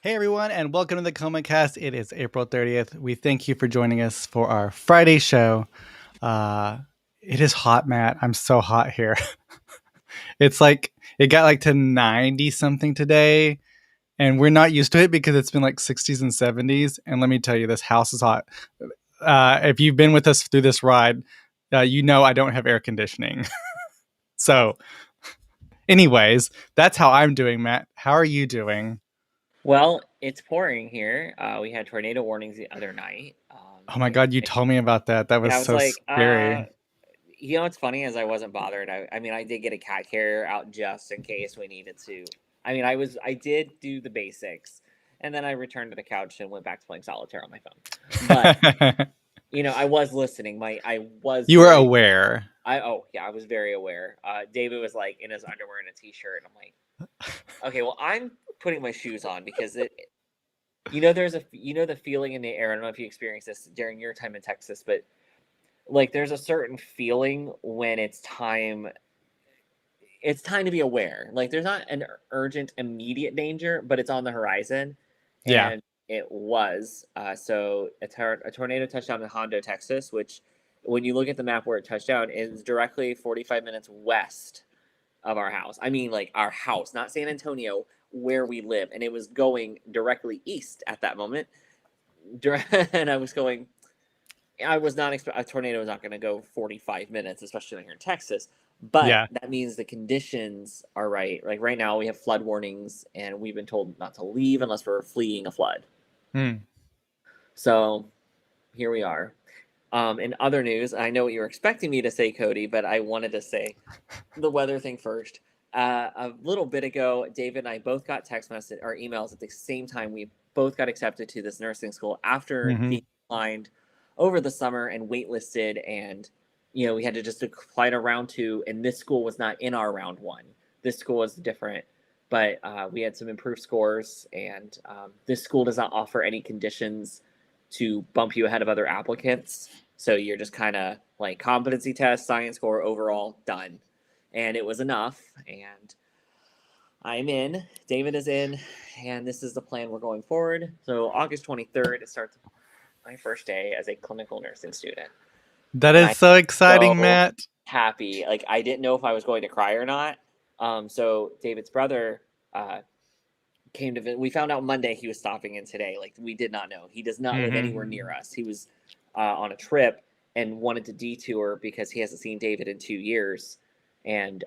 Hey everyone, and welcome to the ComaCast. It is April 30th. We thank you for joining us for our Friday show. Uh, it is hot, Matt. I'm so hot here. It's like it got like to 90 something today, and we're not used to it because it's been like 60s and 70s. And let me tell you, this house is hot. If you've been with us through this ride, you know I don't have air conditioning. So, anyways, that's how I'm doing, Matt. How are you doing? Well, it's pouring here. We had tornado warnings the other night. Oh my God, you told me about that. That was Yeah, I was so like, scary. what's funny is I wasn't bothered. I mean, I did get a cat carrier out just in case we needed to. I mean, I did do the basics, and then I returned to the couch and went back to playing solitaire on my phone. But I was listening. I was You were very. aware. I was very aware. David was like in his underwear and a t-shirt, and I'm like, Okay, well, I'm putting my shoes on because there's the feeling in the air. I don't know if you experienced this during your time in Texas, but like there's a certain feeling when it's time to be aware. Like there's not an urgent, immediate danger, but it's on the horizon, Yeah. and it was. So a tornado touched down in Hondo, Texas, which, when you look at the map where it touched down, is directly 45 minutes west of our house. I mean, like our house, not San Antonio, where we live, and it was going directly east at that moment. And I was not expect a tornado is not going to go 45 minutes, especially here in Texas. But Yeah. that means the conditions are right. Like right now, we have flood warnings, and we've been told not to leave unless we're fleeing a flood. Hmm. So here we are. In other news, I know what you were expecting me to say, Cody, but I wanted to say the weather thing first. A little bit ago, David and I both got text message or emails at the same time. We both got accepted to this nursing school after Hmm. being applied over the summer and waitlisted, and we had to just apply to round two, and this school was not in our round one. This school was different, but we had some improved scores, and this school does not offer any conditions to bump you ahead of other applicants. So you're just kind of like competency test, science score, overall, done. And it was enough. And I'm in, David is in, and this is the plan we're going forward. So August 23rd, it starts my first day as a clinical nursing student. That And is I'm so exciting, so Matt. happy. Like, I didn't know if I was going to cry or not. So David's brother uh, came to visit. We found out Monday he was stopping in today. Like, we did not know. He does not live Hmm. anywhere near us. He was on a trip and wanted to detour because he hasn't seen David in 2 years, and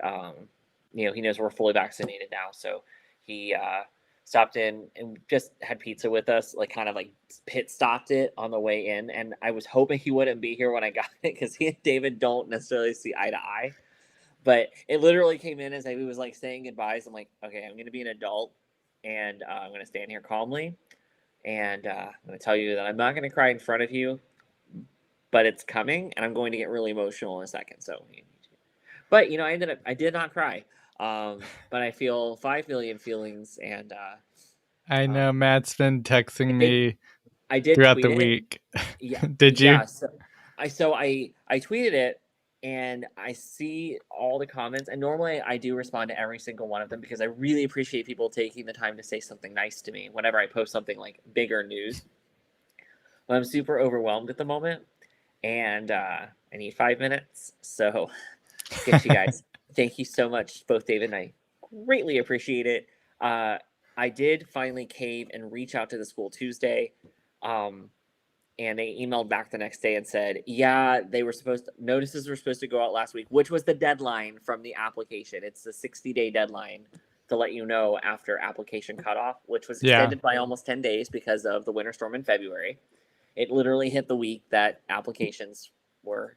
he knows we're fully vaccinated now. So he stopped in and just had pizza with us, like kind of like pit stopped it on the way in. And I was hoping he wouldn't be here when I got it because he and David don't necessarily see eye to eye. But it literally came in as he was like saying goodbyes. I'm like, okay, I'm going to be an adult, and I'm going to stand here calmly, and I'm going to tell you that I'm not going to cry in front of you, but it's coming, and I'm going to get really emotional in a second. So, but I did not cry, but I feel 5 million feelings, and I know Matt's been I texting did me I did throughout tweet the it. week. Yeah, Did you? yeah. So I tweeted it, and I see all the comments, and normally I do respond to every single one of them because I really appreciate people taking the time to say something nice to me whenever I post something like bigger news. But I'm super overwhelmed at the moment, and I need 5 minutes. So I'll get you guys. Thank you so much, both David and I. Greatly appreciate it. Uh, I did finally cave and reach out to the school Tuesday. Um, and they emailed back the next day and said, yeah, notices were supposed to go out last week, which was the deadline from the application. It's the 60-day deadline to let you know after application cutoff, which was Yeah. extended by almost 10 days because of the winter storm in February. It literally hit the week that applications were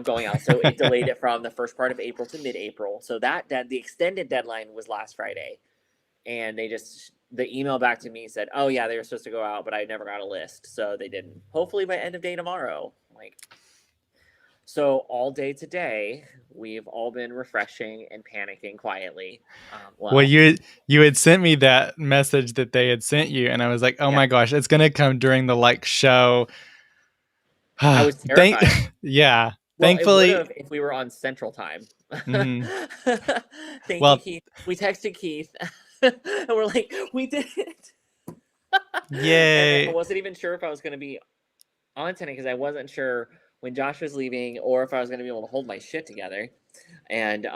going out. So it delayed it from the first part of April to mid-April. So the extended deadline was last Friday, and the email back to me said, "Oh yeah, they were supposed to go out, but I never got a list, so they didn't. Hopefully by end of day tomorrow." Like, so all day today, we've all been refreshing and panicking quietly. Well, Well, you had sent me that message that they had sent you, and I was like, oh yeah, my gosh, it's gonna come during the show. I was Thank, terrified. yeah. Well, it would Thankfully, have if we were on Central Time. mhm. Thank you, Well, Keith. We texted Keith, and we're like, we did it. And I yay. wasn't even sure if I was going to be on tonight because I wasn't sure when Josh was leaving or if I was going to be able to hold my shit together. And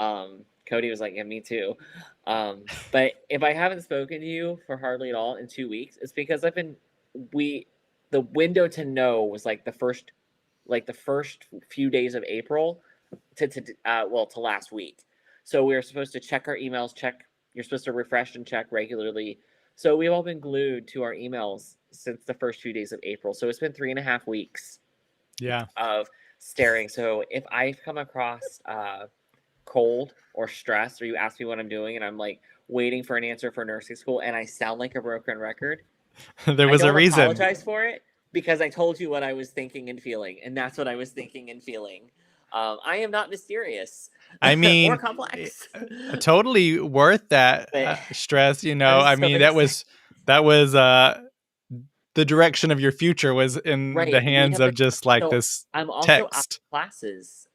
Cody was like, "Yeah, me too." But if I haven't spoken to you for hardly at all in 2 weeks, it's because we the window to know was like the first few days of April to last week. So we were supposed to check our emails, you're supposed to refresh and check regularly. So we've all been glued to our emails since the first few days of April. So it's been 3.5 weeks Yeah. of staring. So if I come across cold or stressed, or you ask me what I'm doing and I'm like waiting for an answer for nursing school and I sound like a broken record, There I was a don't reason. apologize for it because I told you what I was thinking and feeling, and that's what I was thinking and feeling. I am not mysterious. I More mean, complex. totally worth that But stress. I'm I so mean, excited. that was the direction of your future was in the Right. We hands have of been just like so this I'm also out text. of classes.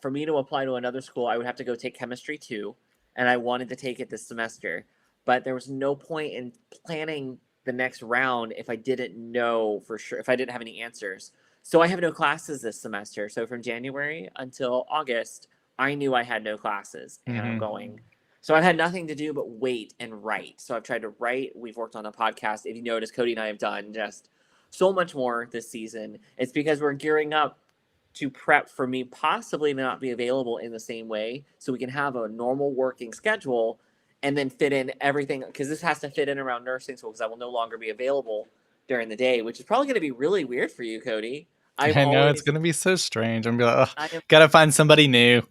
For me to apply to another school, I would have to go take chemistry too, and I wanted to take it this semester, but there was no point in planning the next round if I didn't know for sure if I didn't have any answers. So I have no classes this semester. So from January until August, I knew I had no classes, and I'm Hmm. going. So I've had nothing to do but wait and write. So I've tried to write. We've worked on a podcast. If you notice, Cody and I have done just so much more this season. It's because we're gearing up to prep for me possibly not be available in the same way so we can have a normal working schedule and then fit in everything because this has to fit in around nursing school because I will no longer be available during the day, which is probably going to be really weird for you, Cody. I've I know it's always gonna be so strange. I'm gonna be like, I am gotta find somebody new.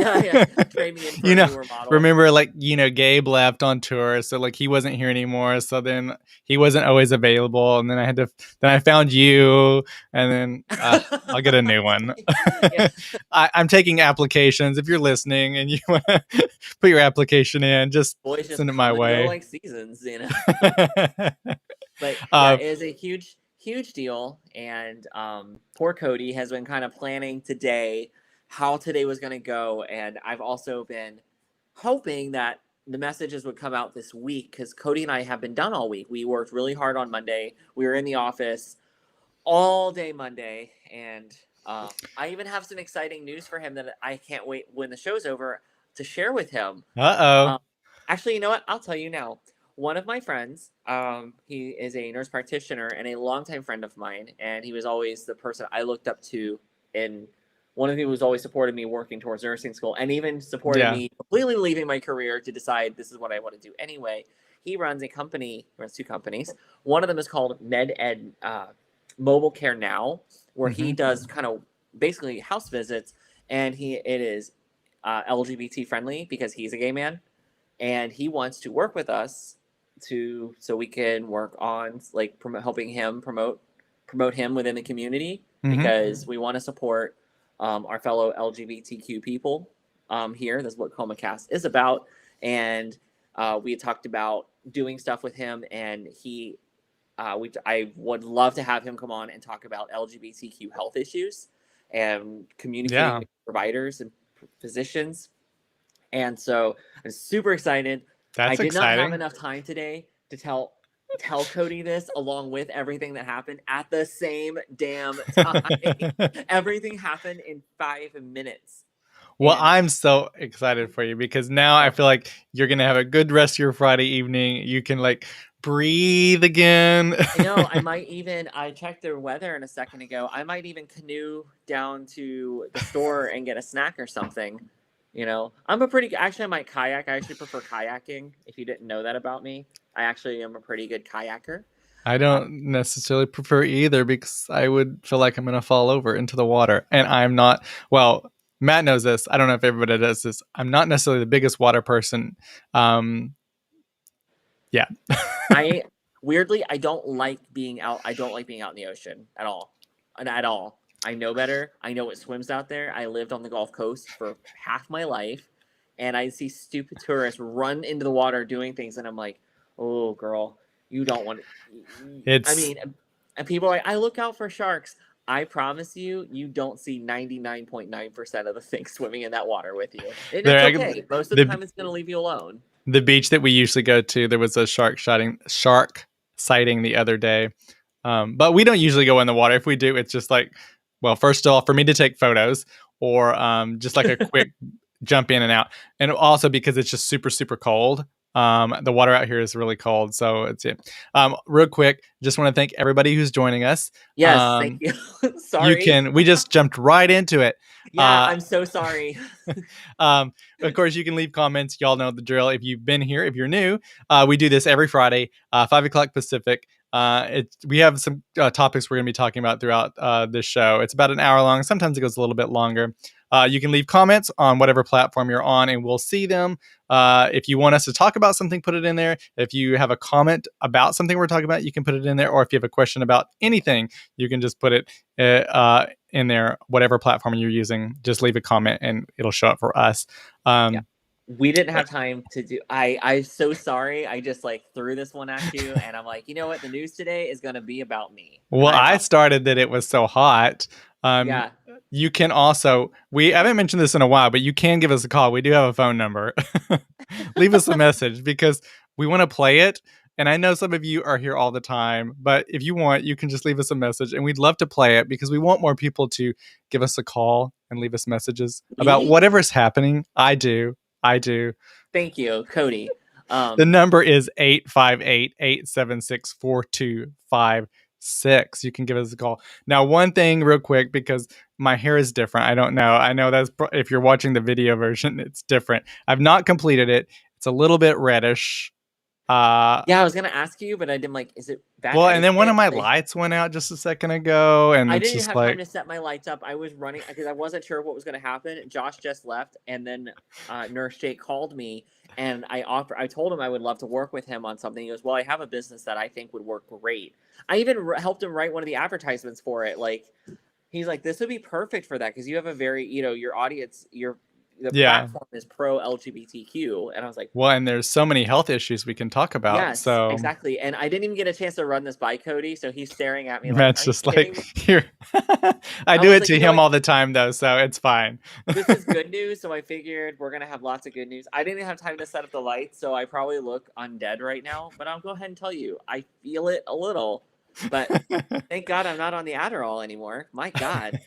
yeah, trade me in for you a know, newer model. remember like Gabe left on tour, so like he wasn't here anymore. So then he wasn't always available, and then then I found you, and then I'll get a new one. Yeah, I'm taking applications. If you're listening and you want to put your application in, just boys just send it my come and go way. like seasons. But yeah, uh, it is a huge deal. And poor Cody has been kind of planning today how today was going to go. And I've also been hoping that the messages would come out this week because Cody and I have been done all week. We worked really hard on Monday. We were in the office all day Monday. And I even have some exciting news for him that I can't wait when the show's over to share with him. oh. Um, Actually, you know what? I'll tell you now. One of my friends, he is a nurse practitioner and a longtime friend of mine, and he was always the person I looked up to. And one of the people who's always supported me working towards nursing school, and even supported Yeah. me completely leaving my career to decide this is what I want to do anyway. He runs a company, runs two companies. One of them is called MedEd Mobile Care Now, where he Hmm. does kind of basically house visits, and it is LGBT friendly because he's a gay man and he wants to work with us to so we can work on like helping him promote him within the community Hmm. because we want to support our fellow LGBTQ people here. That's what ComaCast is about, and we had talked about doing stuff with him, and I would love to have him come on and talk about LGBTQ health issues and communicating Yeah, with providers and physicians, and so I'm super excited. I that's did not have exciting. enough time today to tell Cody this along with everything that happened at the same damn time. Everything happened in 5 minutes. Well, And I'm so excited for you because now I oh, feel like you're gonna have a good rest of your Friday evening. You can like breathe again. I know I checked the weather a second ago. I might even canoe down to the store and get a snack or something. I'm a pretty actually I might kayak. I actually prefer kayaking. If you didn't know that about me, I actually am a pretty good kayaker. I Uh, don't necessarily prefer either because I would feel like I'm gonna fall over into the water, and I'm not. Well, Matt knows this. I don't know if everybody does this. I'm not necessarily the biggest water person. Um, yeah. I weirdly I don't like being out. I don't like being out in the ocean at all, and at all. I know better. I know what swims out there. I lived on the Gulf Coast for half my life, and I see stupid tourists run into the water doing things, and I'm like, oh girl, you don't want to. I It's mean, and people are like, I look out for sharks. I promise you, you don't see 99.9% of the things swimming in that water with you. And it's there. okay. Most of the The time, it's going to leave you alone. the beach that we usually go to, there was a shark sighting the other day. But we don't usually go in the water. If we do, it's just like, well, first of all, for me to take photos or just like a quick jump in and out. And also because it's just super, super cold. The water out here is really cold. So it's it. Real quick, just want to thank everybody who's joining us. Yes, thank you. Sorry. We just jumped right into it. Yeah, Uh, I'm so sorry. um, of course, you can leave comments. Y'all know the drill. If you've been here, if you're new, we do this every Friday, 5 o'clock Pacific. We have some topics we're going to be talking about throughout this show. It's about an hour long. Sometimes it goes a little bit longer. You can leave comments on whatever platform you're on, and we'll see them. If you want us to talk about something, put it in there. If you have a comment about something we're talking about, you can put it in there. Or if you have a question about anything, you can just put it in there, whatever platform you're using. Just leave a comment, and it'll show up for us. Yeah. We didn't have time to do. I'm so sorry. I just like threw this one at you, and I'm like, you know what? The news today is going to be about me, and Well, I I apologize. started that it was so hot. Um, Yeah. you can also, we haven't mentioned this in a while, but you can give us a call. We do have a phone number. Leave us a message because we want to play it. And I know some of you are here all the time, but if you want, you can just leave us a message and we'd love to play it because we want more people to give us a call and leave us messages about Me? whatever's happening. I do. I do. Thank you, Cody. The number is 858-876-4256. You can give us a call. Now, one thing real quick, because my hair is different. I don't know. I know that's if you're watching the video version, it's different. I've not completed it. It's a little bit reddish. Yeah, I was gonna ask you, but I didn't like. Is it bad Well, and then one of etiquette? my lights went out just a second ago, and I it's didn't even just have time like, to set my lights up. I was running because I wasn't sure what was going to happen. Josh just left, and then Nurse Jake called me, and I told him I would love to work with him on something. He goes, "Well, I have a business that I think would work great." I even helped him write one of the advertisements for it. Like, he's like, "This would be perfect for that because you have a very, your audience, the yeah. platform is pro LGBTQ." And I was like, Well, and there's so many health issues we can talk about. "Yes, So exactly." And I didn't even get a chance to run this by Cody, so he's staring at me like, Matt's "Are you just kidding like, me?" here. I I do was it like, to "You know him what? all the time, though, so it's fine. This is good news." So I figured we're gonna have lots of good news. I didn't have time to set up the lights, so I probably look undead right now. But I'll go ahead and tell you, I feel it a little. But thank God I'm not on the Adderall anymore. My God.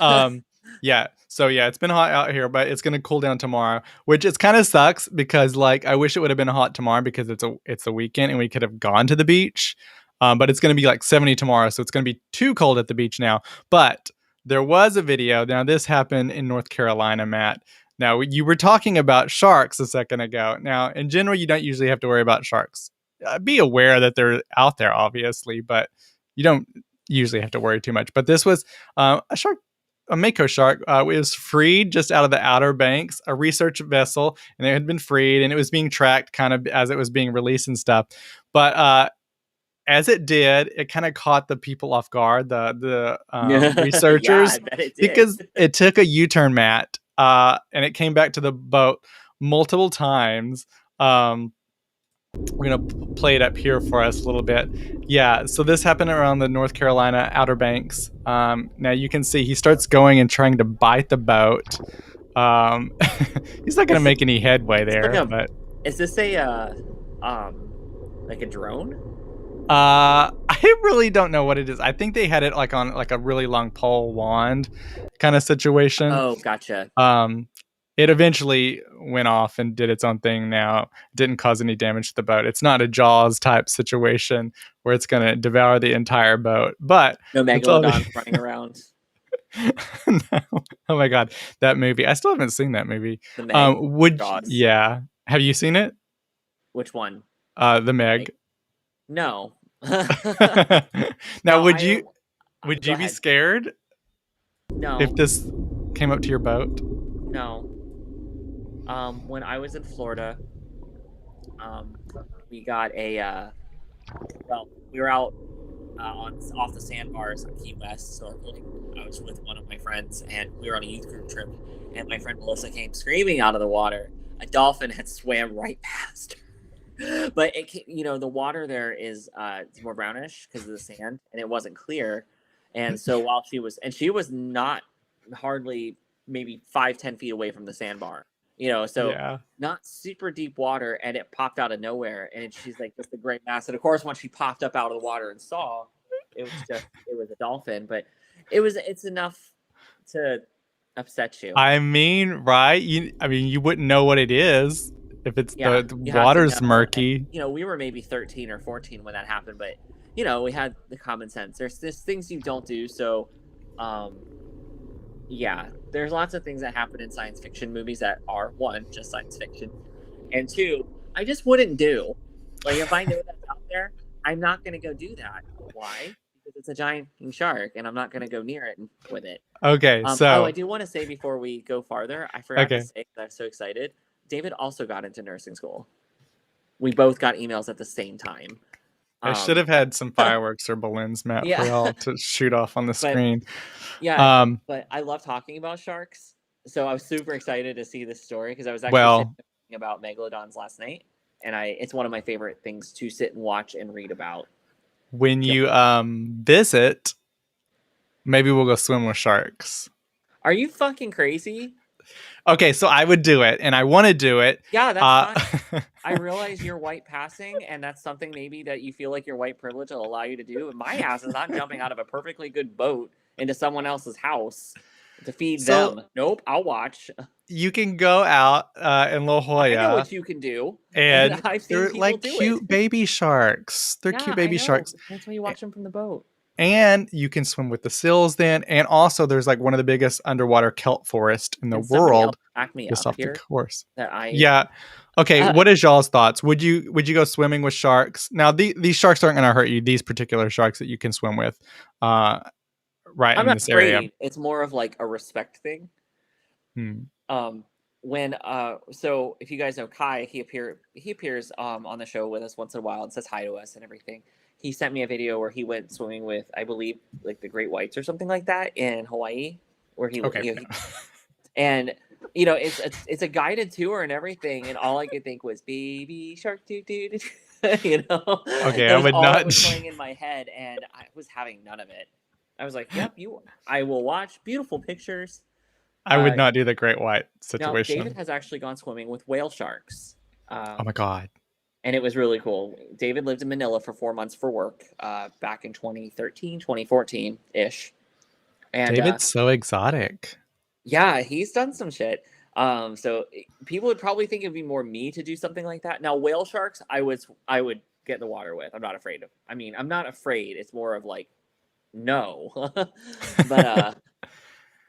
um, yeah. So yeah, it's been hot out here, but it's gonna cool down tomorrow, which is kind of sucks because like I wish it would have been hot tomorrow because it's a weekend and we could have gone to the beach. But it's gonna be like 70 tomorrow, so it's gonna be too cold at the beach now. But there was a video. Now this happened in North Carolina, Matt. Now you were talking about sharks a second ago. Now in general, you don't usually have to worry about sharks. Be aware that they're out there, obviously, but you don't usually have to worry too much. But this was a shark, a mako shark. It was freed just out of the Outer Banks, a research vessel, and it had been freed, and it was being tracked kind of as it was being released and stuff. But as it did, it kind of caught the people off guard, the Yeah, I researchers, bet it did. because it took a U-turn, Matt, and it came back to the boat multiple times. We're gonna play it up here for us a little bit. Yeah, so this happened around the North Carolina Outer Banks. Now you can see he starts going and trying to bite the boat. Um, he's not gonna Is it make any headway is like there, a but is this a um like a drone? I really don't know what it is. I think they had it like on like a really long pole wand kind of situation. Oh, gotcha. Um, it eventually went off and did its own thing. Now it didn't cause any damage to the boat. It's not a Jaws type situation where it's going to devour the entire boat, but No it's all megalodons running around. no. Oh my god, that movie! I still haven't seen that movie. The Meg. Jaws. Yeah, have you seen it? Which one? The Meg. No. Now, No, I would go you be ahead. scared if No, this came up to your boat? no. When I was in Florida, um, we got well, we were out on off the sandbars on Key West snorkeling. I was with one of my friends, and we were on a youth group trip. And my friend Melissa came screaming out of the water. A dolphin had swam right past her. But the water there is it's more brownish because of the sand, and it wasn't clear. And so while she was not hardly maybe 5-10 feet away from the sandbar, so Yeah. not super deep water, and it popped out of nowhere, and she's like just a great mass. And of course, when she popped up out of the water and saw, it was a dolphin, but it's enough to upset you. I mean, right? I mean, you wouldn't know what it is if it's Yeah, the you have to water's know. And murky. we were maybe 13 or 14 when that happened, but we had the common sense. There's things you don't do. So um yeah, there's lots of things that happen in science fiction movies that are, one, just science fiction, and two, I just wouldn't do. Like, if I know that's out there, I'm not going to go do that. Why? Because it's a giant shark, and I'm not gonna go near it with it. Okay, Oh, I so do want to say before we go farther, I forgot to okay, say that I'm so excited. David also got into nursing school. We both got emails at the same time. I should Um, have had some fireworks or balloons, Matt, for yeah, y'all to shoot off on the but screen. yeah, Um, but I love talking about sharks. So I was super excited to see this story because I was actually sitting well, thinking about megalodons last night, and it's one of my favorite things to sit and watch and read about. when you visit, maybe we'll go swim with sharks. Are you fucking crazy? Okay, so I would do it, and I want to do it. Yeah, that's Uh, fine. I realize you're white passing, and that's something maybe that you feel like your white privilege will allow you to do. And my ass is not jumping out of a perfectly good boat into someone else's house to feed so them. Nope, I'll watch. you can go out in La I know Jolla, what you can do, and and I've seen they're people like do it. cute baby sharks. They're Yeah, cute I baby know. sharks. That's why you watch them from the boat. And you can swim with the seals then. And also, there's like one of the biggest underwater kelp forests in the Can somebody else world back me just up off the here? course. That I Yeah. Okay. uh, What is y'all's thoughts? Would you go swimming with sharks? Now, these sharks aren't going to hurt you. These particular sharks that you can swim with, uh, right I'm in not this area. afraid. It's more of like a respect thing. Hmm. um when so if you guys know Kai, he appears on the show with us once in a while and says hi to us and everything. He sent me a video where he went swimming with, I believe, like the great whites or something like that in Hawaii, where Okay. and it's a guided tour and everything, and all I could think was baby shark doo doo doo. Okay. That I was would all that not. was playing in my head, and I was having none of it. I was like, yep, I will watch beautiful pictures. I would uh not do the great white Now, David situation. has actually gone swimming with whale sharks, Oh my god. and it was really cool. David lived in Manila for 4 months for work back in 2013, 2014 ish. And David's so exotic. yeah, he's done some shit. People would probably think it'd be more me to do something like that. Now, whale sharks, I would get in the water with. I'm not afraid of. I mean, I'm not afraid. It's more of like, no. But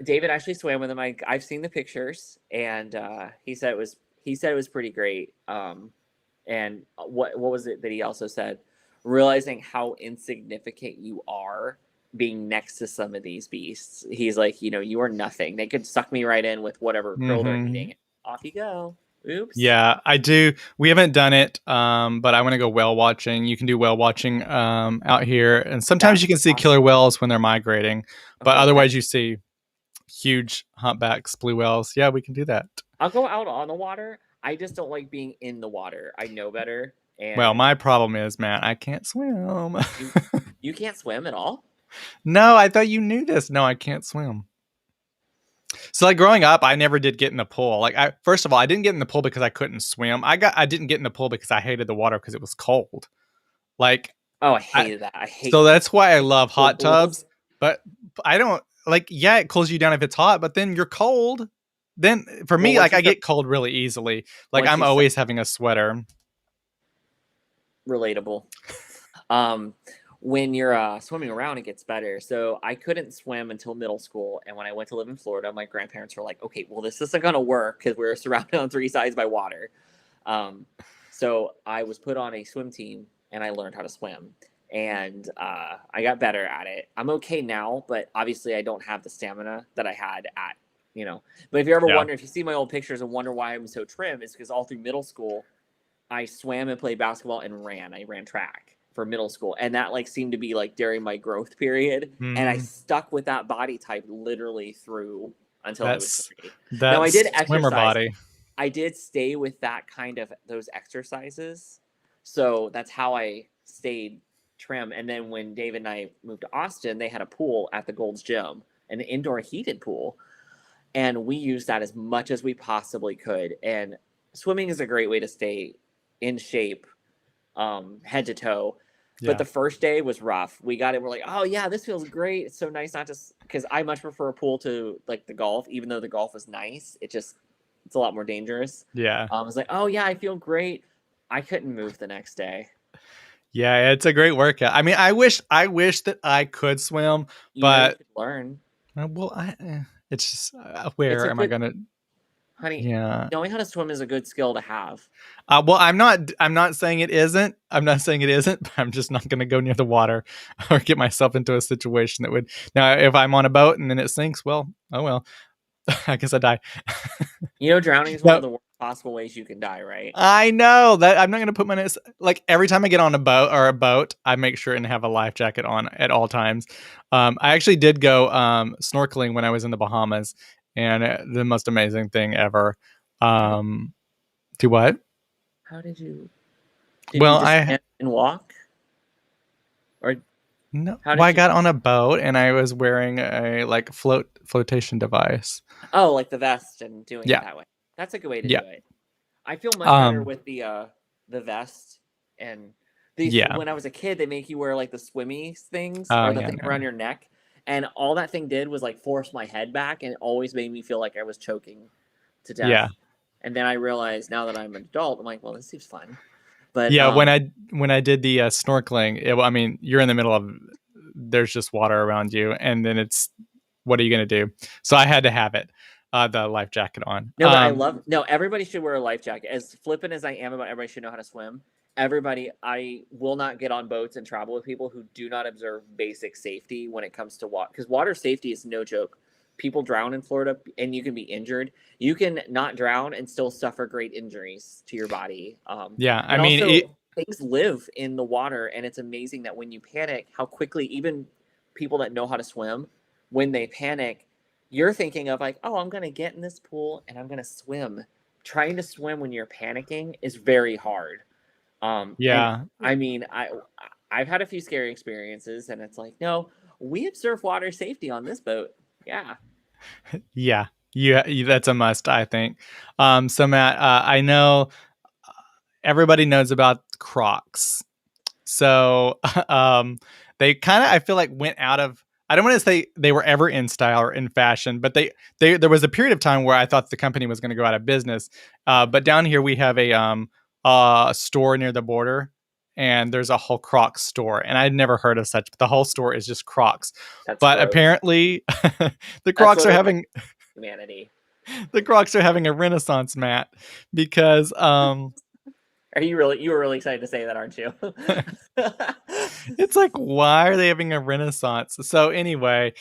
David actually swam with him. I've seen the pictures, and he said it was pretty great. And what was it that he also said? Realizing how insignificant you are being next to some of these beasts. He's like, you are nothing. They could suck me right in with whatever krill they're Hmm. eating. Off you go. Oops. Yeah, I do. We haven't done it, but I want to go whale watching. You can do whale watching out here, and That sometimes you would be can see killer awesome. whales when they're migrating, but Oh, that otherwise you see huge humpbacks, blue whales. Yeah, we can do that. I'll go out on the water. I just don't like being in the water. I know better, Well, and my problem is, man, I can't swim. you you can't swim at all. No, I thought you knew this. No, I can't swim. So like growing up, I never did get in the pool. Like I first of all, I didn't get in the pool because I couldn't swim. I didn't get in the pool because I hated the water because it was cold. Like Oh, I I hated that. I hate so that's why I love cold hot pools. tubs, but I don't like yeah, it cools you down if it's hot, but then you're cold. Then for Well, me, like I get cold really easily. Like once I'm you start always having a sweater. relatable. Um, when you're swimming around, it gets better. So I couldn't swim until middle school, and when I went to live in Florida, my grandparents were like, "Okay, well, this isn't gonna work because we're surrounded on three sides by water." Um, so I was put on a swim team, and I learned how to swim, and I got better at it. I'm okay now, but obviously I don't have the stamina that I had at. But if you ever Yeah. wonder, if you see my old pictures and wonder why I'm so trim, it's because all through middle school I swam and played basketball and ran. I ran track for middle school, and that like seemed to be like during my growth period, and I Hmm. stuck with that body type literally through until I was That's 30. Now I did that's swimmer exercise. body. I did stay with that kind of those exercises, so that's how I stayed trim. And then when David and I moved to Austin, they had a pool at the Gold's Gym, an indoor heated pool, and we used that as much as we possibly could. And swimming is a great way to stay in shape, head to toe. But Yeah. the first day was rough. We got it. We're like, oh yeah, this feels great. It's so nice not to, because I much prefer a pool to like the golf. Even though the golf was nice, it's a lot more dangerous. Yeah. I was like, oh yeah, I feel great. I couldn't move the next day. Yeah, it's a great workout. I mean, I wish that I could swim, You but should learn. well, it's just It's where a am I good gonna? Honey, Yeah. knowing how to swim is a good skill to have. Well, I'm not. I'm not saying it isn't. I'm not saying it isn't. But I'm just not going to go near the water or get myself into a situation that would. Now, if I'm on a boat and then it sinks, well, oh well. I guess I die. You know, drowning is one No, of the worst possible ways you can die, right? I know that I'm not going to put my like every time I get on a boat, I make sure and have a life jacket on at all times. I actually did go snorkeling when I was in the Bahamas, and the most amazing thing ever. How Um, to what? how did you Well, just I stand and walk, or no. how Well, did I you? got on a boat and I was wearing a like flotation device. Oh, like the vest and doing it Yeah, that way. That's a good way to yeah, do it. I feel much better um, with the vest and these. yeah. When I was a kid, they make you wear like the swimmy things Oh or the yeah, thing around no, your neck, and all that thing did was like force my head back, and it always made me feel like I was choking to yeah, death. And then I realized now that I'm an adult, I'm like, well, this seems fun. But yeah. When I did the snorkeling, I mean, you're in the middle of there's just water around you, and then it's what are you gonna do? So I had to have it, the life jacket on. no, but I love no. Everybody should wear a life jacket. As flippant as I am about everybody should know how to swim. Everybody, I will not get on boats and travel with people who do not observe basic safety when it comes to water. Because water safety is no joke. People drown in Florida, and you can be injured. You can not drown and still suffer great injuries to your body. Yeah, I And mean, also, things live in the water, and it's amazing that when you panic, how quickly even people that know how to swim, when they panic, you're thinking of like, oh, I'm gonna get in this pool and I'm gonna swim. Trying to swim when you're panicking is very hard. And yeah, I mean, I've had a few scary experiences, and it's like, no, we observe water safety on this boat. Yeah, yeah. That's a must, I think. So Matt, I know everybody knows about Crocs. So they kind of I feel like went out of I don't want to say they were ever in style or in fashion, but they there was a period of time where I thought the company was going to go out of business. But down here we have a store near the border, and there's a whole Crocs store, and I'd never heard of such. But the whole store is just Crocs. that's But gross. apparently, the That's Crocs are literally having humanity. the Crocs are having a renaissance, Matt, because Are you really? You were really excited to say that, aren't you? it's like why are they having a renaissance? So anyway,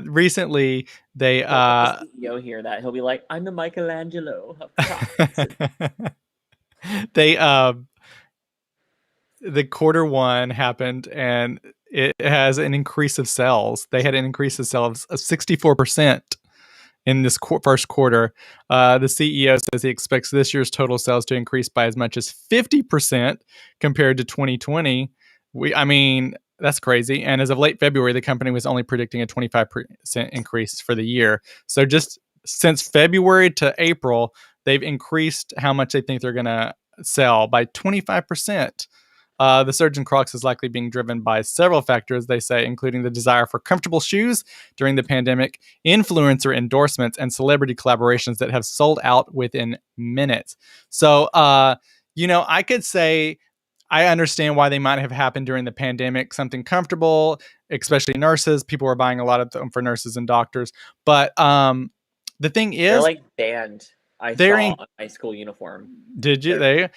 recently they Don't let the CEO hear that. He'll be like, "I'm the Michelangelo of Crocs." they the quarter one happened, and it has an increase of sales. They had an increase of sales of 64% in this first quarter. The CEO says he expects this year's total sales to increase by as much as 50% compared to 2020. I mean, that's crazy. And as of late February, the company was only predicting a 25% increase for the year. So just since February to April, they've increased how much they think they're going to sell by 25%. The surge in Crocs is likely being driven by several factors, they say, including the desire for comfortable shoes during the pandemic, influencer endorsements, and celebrity collaborations that have sold out within minutes. So, I could say I understand why they might have happened during the pandemic, something comfortable, especially nurses. People were buying a lot of them for nurses and doctors. But the thing They're is, like banned. I they're saw in. on my school uniform. Did you? They're They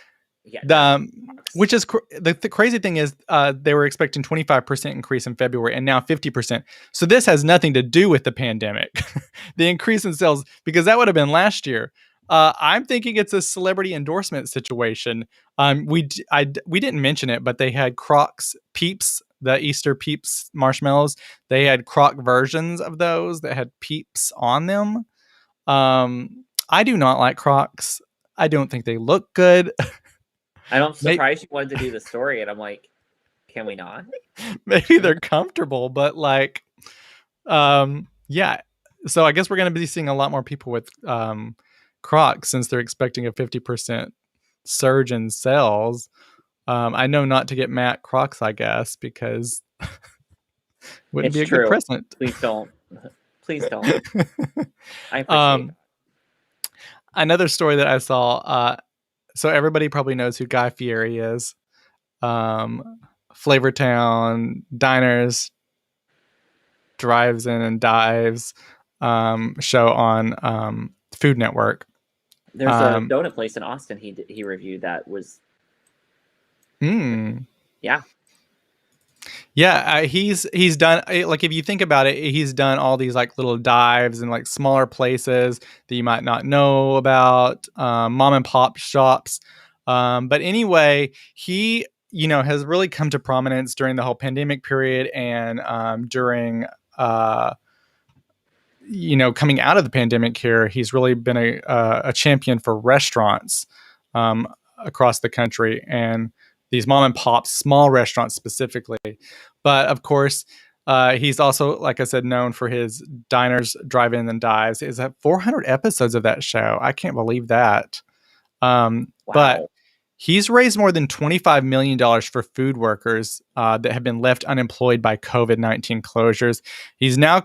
yeah, the no Crocs. which is the crazy thing is they were expecting 25% increase in February and now 50%. So this has nothing to do with the pandemic. The increase in sales, because that would have been last year. I'm thinking it's a celebrity endorsement situation. We didn't mention it, but they had Crocs Peeps, the Easter Peeps marshmallows. They had Croc versions of those that had Peeps on them. I do not like Crocs. I don't think they look good. I'm Maybe, surprised you wanted to do the story, and I'm like, can we not? maybe they're comfortable, but like, yeah. So I guess we're going to be seeing a lot more people with Crocs since they're expecting a 50% surge in sales. I know not to get Matt Crocs, I guess, because wouldn't It's be a good true. present. Please don't. Please don't. I appreciate um, Another story that I saw. So everybody probably knows who Guy Fieri is. Um, Flavortown diners, drives in and dives show on Food Network. There's a Um, donut place in Austin he reviewed that was hmm. yeah. Yeah, he's done like if you think about it, he's done all these like little dives in like smaller places that you might not know about, mom and pop shops. But anyway, he has really come to prominence during the whole pandemic period and during uh, coming out of the pandemic here, he's really been a champion for restaurants um, across the country and these mom and pop small restaurants specifically. But of course, he's also, like I said, known for his diners, drive-in, and dives. Is that 400 episodes of that show? I can't believe that. But Wow. he's raised more than $25 million for food workers that have been left unemployed by COVID-19 closures. He's now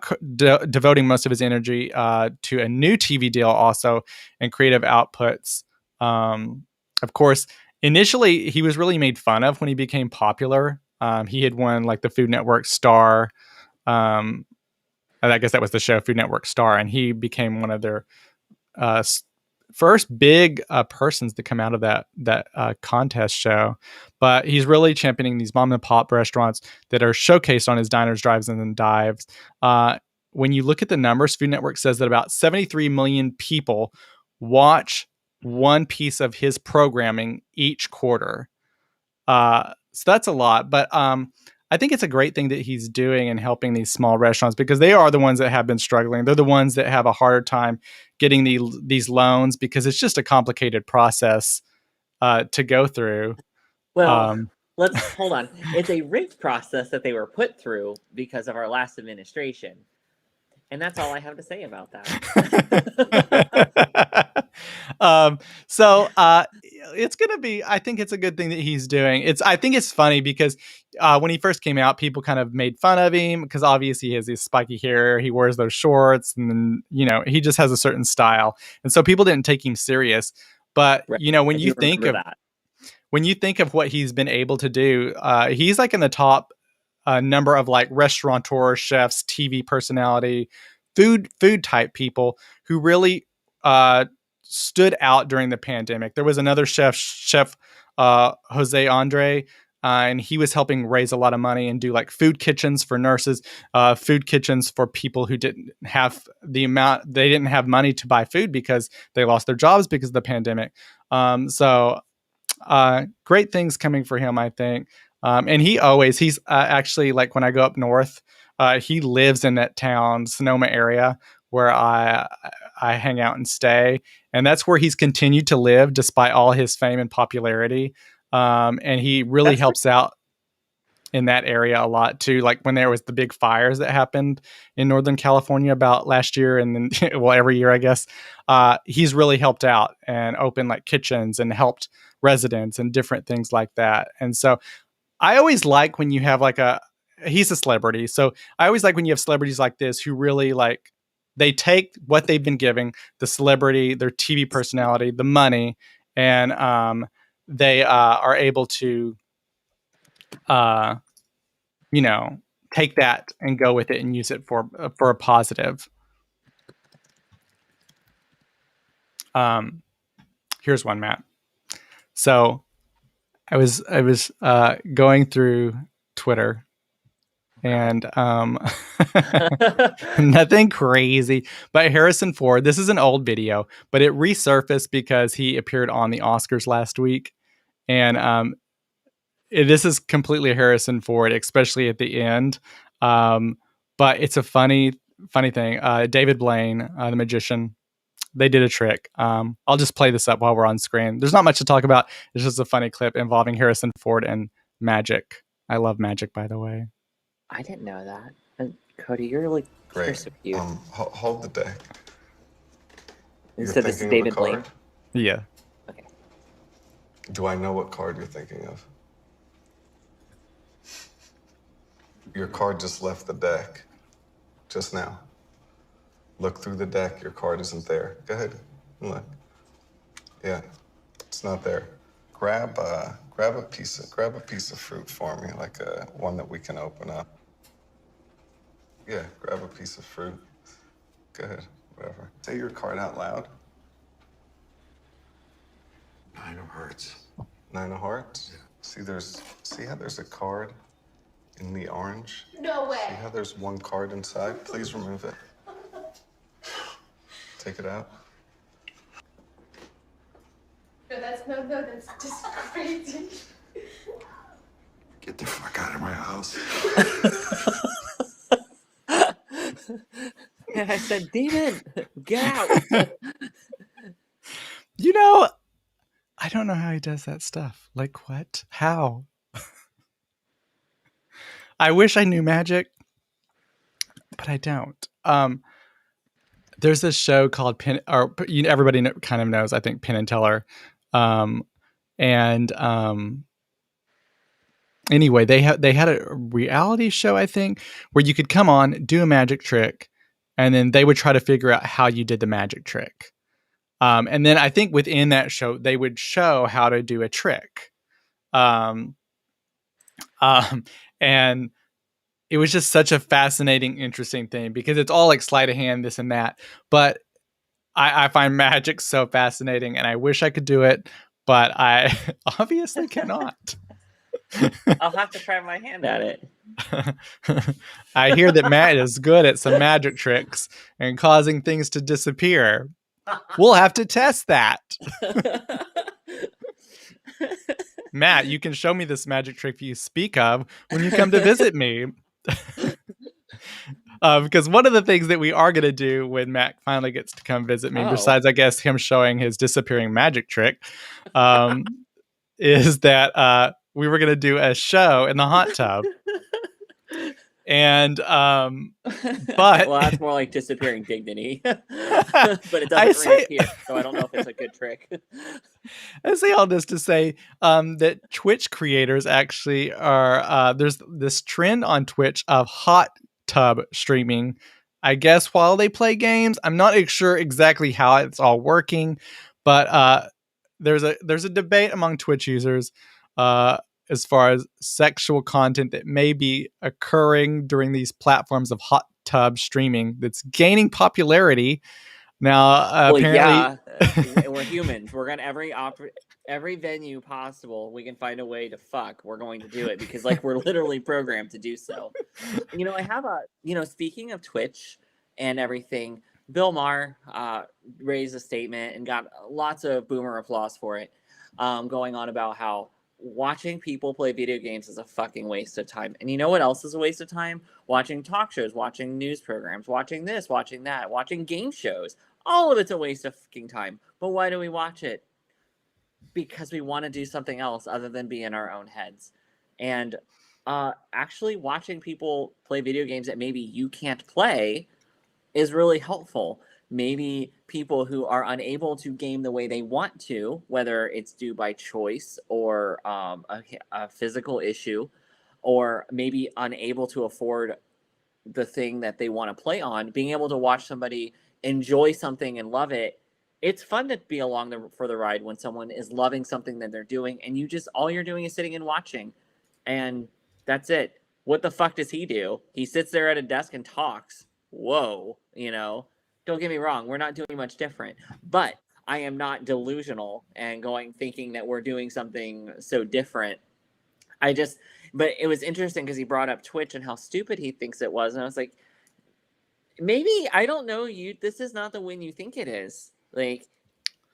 devoting most of his energy to a new TV deal also and creative outputs. Of course, initially, he was really made fun of when he became popular. He had won like the Food Network Star. Um, I guess that was the show, Food Network Star, and he became one of their uh, first big persons to come out of that contest show. But he's really championing these mom and pop restaurants that are showcased on his diners, drives, and then dives. When you look at the numbers, Food Network says that about 73 million people watch one piece of his programming each quarter. So that's a lot, but I think it's a great thing that he's doing and helping these small restaurants because they are the ones that have been struggling. They're the ones that have a harder time getting these loans because it's just a complicated process to go through. Well, Um, let's hold on. It's a rigged process that they were put through because of our last administration. And that's all I have to say about that. um, so it's gonna be. I think it's a good thing that he's doing. I think it's funny because when he first came out, people kind of made fun of him because obviously he has this spiky hair, he wears those shorts, and then he just has a certain style, and so people didn't take him serious. But Right. when I you do think remember of that. what he's been able to do, he's like in the top number of like restaurateurs, chefs, TV personality, food type people who really uh, stood out during the pandemic. There was another chef Jose Andre. And he was helping raise a lot of money and do like food kitchens for nurses, food kitchens for people who didn't have they didn't have money to buy food because they lost their jobs because of the pandemic. So great things coming for him, I think. And he's actually like when I go up north, he lives in that town, Sonoma area, where I hang out and stay, and that's where he's continued to live despite all his fame and popularity. And he really That's pretty helps out in that area a lot too. Like when there was the big fires that happened in Northern California about last year, and then well every year I guess, he's really helped out and opened like kitchens and helped residents and different things like that. And so I always like when you have like he's a celebrity, so I always like when you have celebrities like this who really like they take what they've been giving, the celebrity, their TV personality, the money, and they are able to uh, you know, take that and go with it and use it for a positive. Um, Here's one, Matt. So I was going through Twitter and nothing crazy, but Harrison Ford. This is an old video, but it resurfaced because he appeared on the Oscars last week, and this is completely Harrison Ford, especially at the end. Um, but it's a funny thing. David Blaine, the magician, they did a trick. I'll just play this up while we're on screen. There's not much to talk about. It's just a funny clip involving Harrison Ford and magic. I love magic, by the way. I didn't know that. And Cody, you're Great. so cute. Hold the deck. You You're said this is thinking of a David Blaine. card? Yeah. Okay. Do I know what card you're thinking of? Your card just left the deck just now. Look through the deck. Your card isn't there. Go ahead. Look. Yeah, it's not there. Grab a piece of fruit for me, like one that we can open up. Yeah, grab a piece of fruit. Go ahead. Whatever. Say your card out loud. 9 of hearts. 9 of hearts? See how there's a card in the orange? No way. See how there's one card inside? Please remove it. Take it out. That's just crazy. Get the fuck out of my house. And I said, Demon, get out. You know, I don't know how he does that stuff. Like, what? How? I wish I knew magic, but I don't. There's this show called everybody kind of knows, I think, Penn and Teller. And anyway, they had a reality show, I think, where you could come on, do a magic trick, and then they would try to figure out how you did the magic trick. And then I think within that show, they would show how to do a trick. And it was just such a fascinating, interesting thing because it's all like sleight of hand, this and that. But I find magic so fascinating, and I wish I could do it, but I obviously cannot. I'll have to try my hand at it. I hear that Matt is good at some magic tricks and causing things to disappear. We'll have to test that. Matt, you can show me this magic trick you speak of when you come to visit me. Because one of the things that we are going to do when Matt finally gets to come visit me, besides, I guess, him showing his disappearing magic trick, is that we were going to do a show in the hot tub. And but well, that's more like disappearing dignity. But it doesn't reappear, so I don't know if it's a good trick. I say all this to say that Twitch creators actually are there's this trend on Twitch of hot tub streaming, I guess, while they play games. I'm not sure exactly how it's all working, but there's a debate among Twitch users as far as sexual content that may be occurring during these platforms of hot tub streaming that's gaining popularity. Now, apparently, yeah, we're humans. We're gonna every venue possible we can find a way to fuck. We're going to do it because like we're literally programmed to do so. You know, I have speaking of Twitch and everything, Bill Maher raised a statement and got lots of boomer applause for it, going on about how watching people play video games is a fucking waste of time. And you know what else is a waste of time? Watching talk shows, watching news programs, watching this, watching that, watching game shows. All of it's a waste of fucking time. But why do we watch it? Because we want to do something else other than be in our own heads. And actually watching people play video games that maybe you can't play is really helpful. Maybe people who are unable to game the way they want to, whether it's due by choice or a physical issue, or maybe unable to afford the thing that they want to play on, being able to watch somebody enjoy something and love it. It's fun to be along for the ride when someone is loving something that they're doing, and all you're doing is sitting and watching, and that's it. What the fuck does he do? He sits there at a desk and talks. Whoa, don't get me wrong, we're not doing much different, but I am not delusional and thinking that we're doing something so different. But it was interesting because he brought up Twitch and how stupid he thinks it was, and I was like, maybe, I don't know, this is not the win you think it is. Like,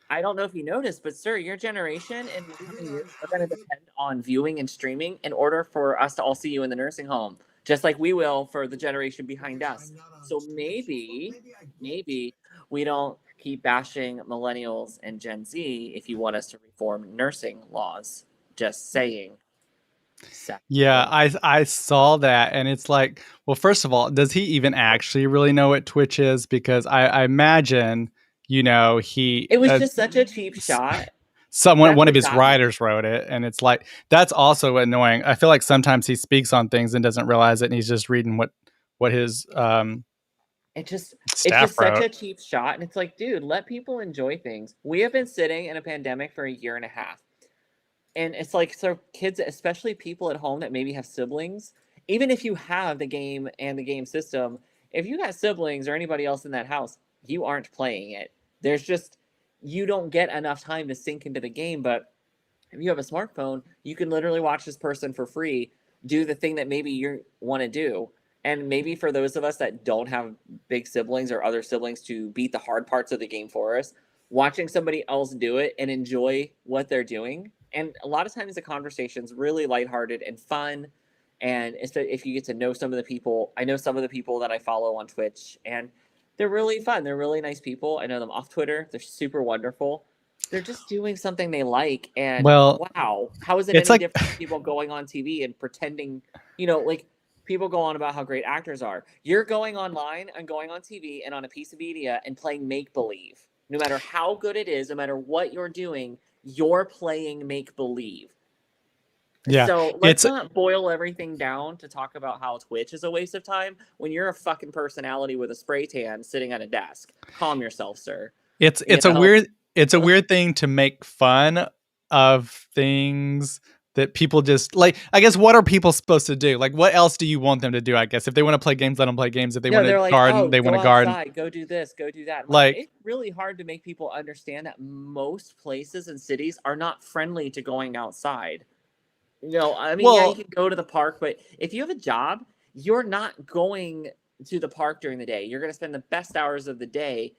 I don't know if you noticed, but sir, your generation and the coming years are going to depend on viewing and streaming in order for us to all see you in the nursing home, just like we will for the generation behind us. So maybe we don't keep bashing millennials and Gen Z if you want us to reform nursing laws. Just saying. Yeah, I saw that, and it's like, well, first of all, does he even actually really know what Twitch is? Because I imagine, it was just such a cheap shot. One of his writers wrote it, and it's like, that's also annoying. I feel like sometimes he speaks on things and doesn't realize it, and he's just reading what his it's just wrote. Such a cheap shot, and it's like, dude, let people enjoy things. We have been sitting in a pandemic for a year and a half. And it's like, so kids, especially people at home that maybe have siblings, even if you have the game and the game system, if you got siblings or anybody else in that house, you aren't playing it. you don't get enough time to sink into the game. But if you have a smartphone, you can literally watch this person for free do the thing that maybe you want to do. And maybe for those of us that don't have big siblings or other siblings to beat the hard parts of the game for us, watching somebody else do it and enjoy what they're doing. And a lot of times the conversation's really lighthearted and fun. And if you get to know some of the people, I know some of the people that I follow on Twitch, and they're really fun. They're really nice people. I know them off Twitter. They're super wonderful. They're just doing something they like, and Well, wow, how is it it's any like different from people going on TV and pretending, like people go on about how great actors are. You're going online and going on TV and on a piece of media and playing make believe. No matter how good it is, no matter what you're doing, you're playing make believe. yeah, So let's it's not boil everything down to talk about how Twitch is a waste of time when you're a fucking personality with a spray tan sitting at a desk. Calm yourself, sir. it's You it's a know? weird it's a weird thing to make fun of things that people just like. I guess what are people supposed to do? Like, what else do you want them to do? I guess if they want to play games, let them play games. If they No, want to they're like, garden, oh, they want go to garden. outside, go do this, go do that. I'm like, Like, it's really hard to make people understand that most places and cities are not friendly to going outside. I mean, yeah, you well, can go to the park, but if you have a job, you're not going to the park during the day. You're going to spend the best hours of the day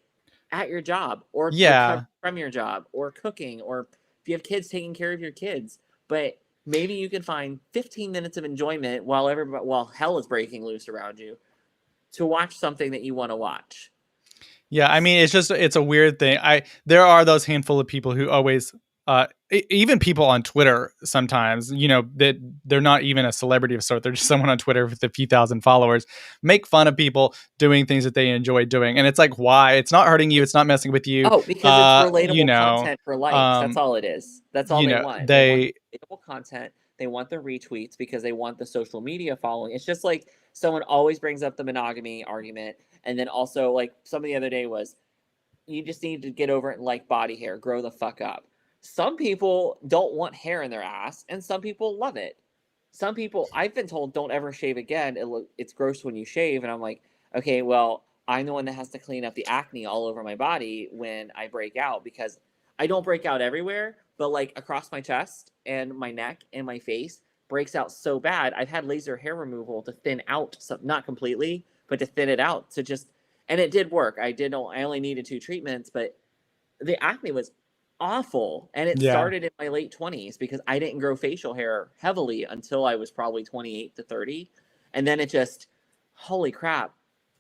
at your job or yeah, recover from your job or cooking, or if you have kids, taking care of your kids. But maybe you can find 15 minutes of enjoyment while hell is breaking loose around you to watch something that you want to watch. yeah. I mean, it's a weird thing. There are those handful of people who always even people on Twitter sometimes, that they're not even a celebrity of sort. They're just someone on Twitter with a few thousand followers, make fun of people doing things that they enjoy doing. And it's like, why? It's not hurting you. It's not messing with you. Oh, because it's You relatable know, content for likes. That's um, all it is. That's all they want. They want they, relatable content. They want the retweets because they want the social media following. It's just like someone always brings up the monogamy argument. And then also, like, some of the other day was, you just need to get over it and like body hair, grow the fuck up. Some people don't want hair in their ass, and some people love it. Some people, I've been told, don't ever shave again. It's gross when you shave, and I'm like, okay, well, I'm the one that has to clean up the acne all over my body when I break out, because I don't break out everywhere, but like across my chest and my neck and my face breaks out so bad. I've had laser hair removal to thin out some, not completely, but to thin it out to just, and it did work. I only needed 2 treatments, but the acne was awful. And it yeah. started in my late 20s because I didn't grow facial hair heavily until I was probably 28 to 30. And then it just, holy crap.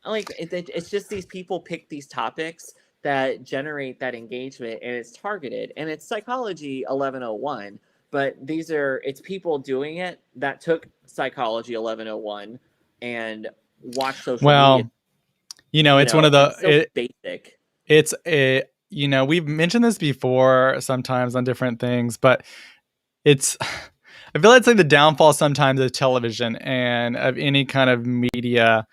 Like, it's just these people pick these topics that generate that engagement, and it's targeted, and it's psychology 1101. But it's people doing it that took psychology 1101 and watched social media. Well, it's one of And it's so the, basic. it's a, we've mentioned this before sometimes on different things, but it's, I feel it's like the downfall sometimes of television and of any kind of media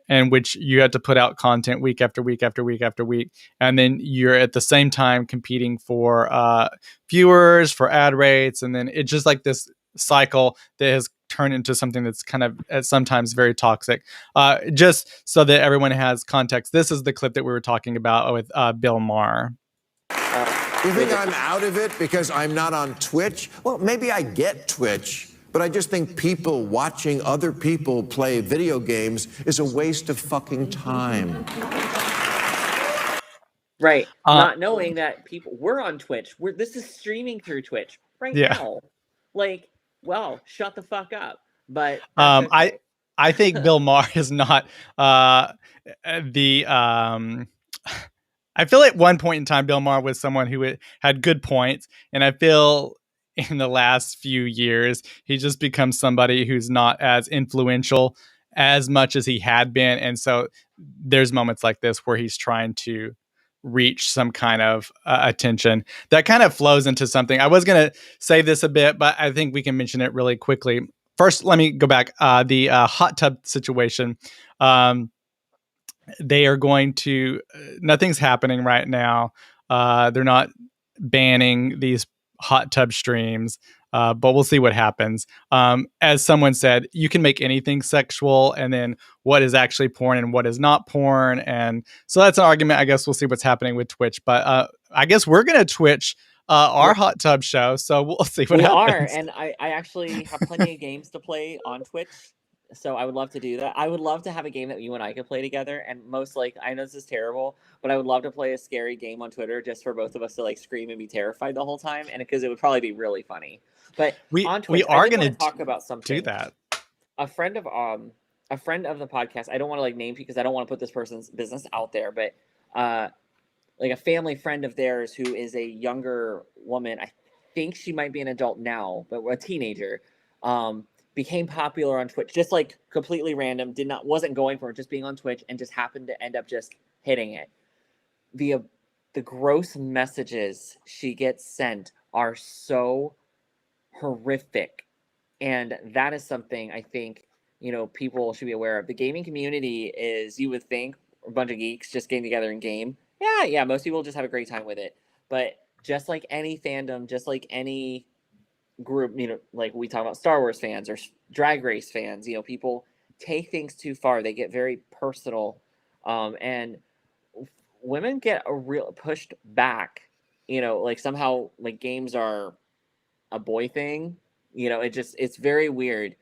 in which you have to put out content week after week after week after week. And then you're at the same time competing for viewers, for ad rates. And then it's just like this cycle that has turned into something that's kind of sometimes very toxic. Just so that everyone has context, this is the clip that we were talking about with Bill Maher. You think I'm out of it because I'm not on Twitch? Well, maybe I get Twitch, but I just think people watching other people play video games is a waste of fucking time. Right. Not knowing that we're on Twitch. This is streaming through Twitch right now. Like, well, shut the fuck up. But that's okay. I think Bill Maher is not the I feel at one point in time, Bill Maher was someone who had good points. And I feel in the last few years, he's just become somebody who's not as influential as much as he had been. And so there's moments like this where he's trying to reach some kind of attention that kind of flows into something. I was going to say this a bit, but I think we can mention it really quickly. First, let me go back. The hot tub situation. They are going to, nothing's happening right now. They're not banning these hot tub streams. but we'll see what happens. As someone said, you can make anything sexual, and then what is actually porn and what is not porn. And so that's an argument. I guess we'll see what's happening with Twitch. But I guess we're going to Twitch our hot tub show. So we'll see what We happens. are, and I actually have plenty of games to play on Twitch, so I would love to do that. I would love to have a game that you and I could play together, and most like I know this is terrible, but I would love to play a scary game on Twitter just for both of us to like scream and be terrified the whole time, and because it would probably be really funny. But on we Twitch, I are did going want to to talk about something. do that. A friend of the podcast. I don't want to like name because I don't want to put this person's business out there, but like a family friend of theirs who is a younger woman. I think she might be an adult now, but a teenager, became popular on Twitch, just like completely random. Wasn't going for it, just being on Twitch, and just happened to end up just hitting it. The gross messages she gets sent are so horrific, and that is something I think people should be aware of. The gaming community is, you would think, a bunch of geeks just getting together and game. Yeah, most people just have a great time with it, but just like any fandom, just like any group, like we talk about Star Wars fans or Drag Race fans, people take things too far. They get very personal, and women get a real pushed back. Like somehow like games are a boy thing. It's very weird,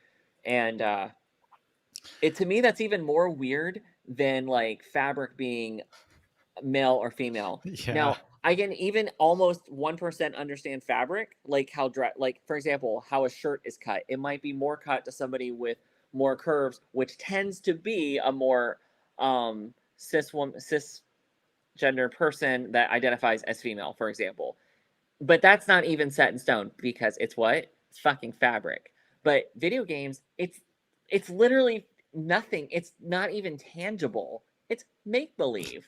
and to me that's even more weird than like fabric being male or female. Yeah. Now, I can even almost 1% understand fabric, like how like for example, how a shirt is cut. It might be more cut to somebody with more curves, which tends to be a more cisgender person that identifies as female, for example. But that's not even set in stone because it's what? It's fucking fabric. But video games, it's literally nothing. It's not even tangible. It's make believe.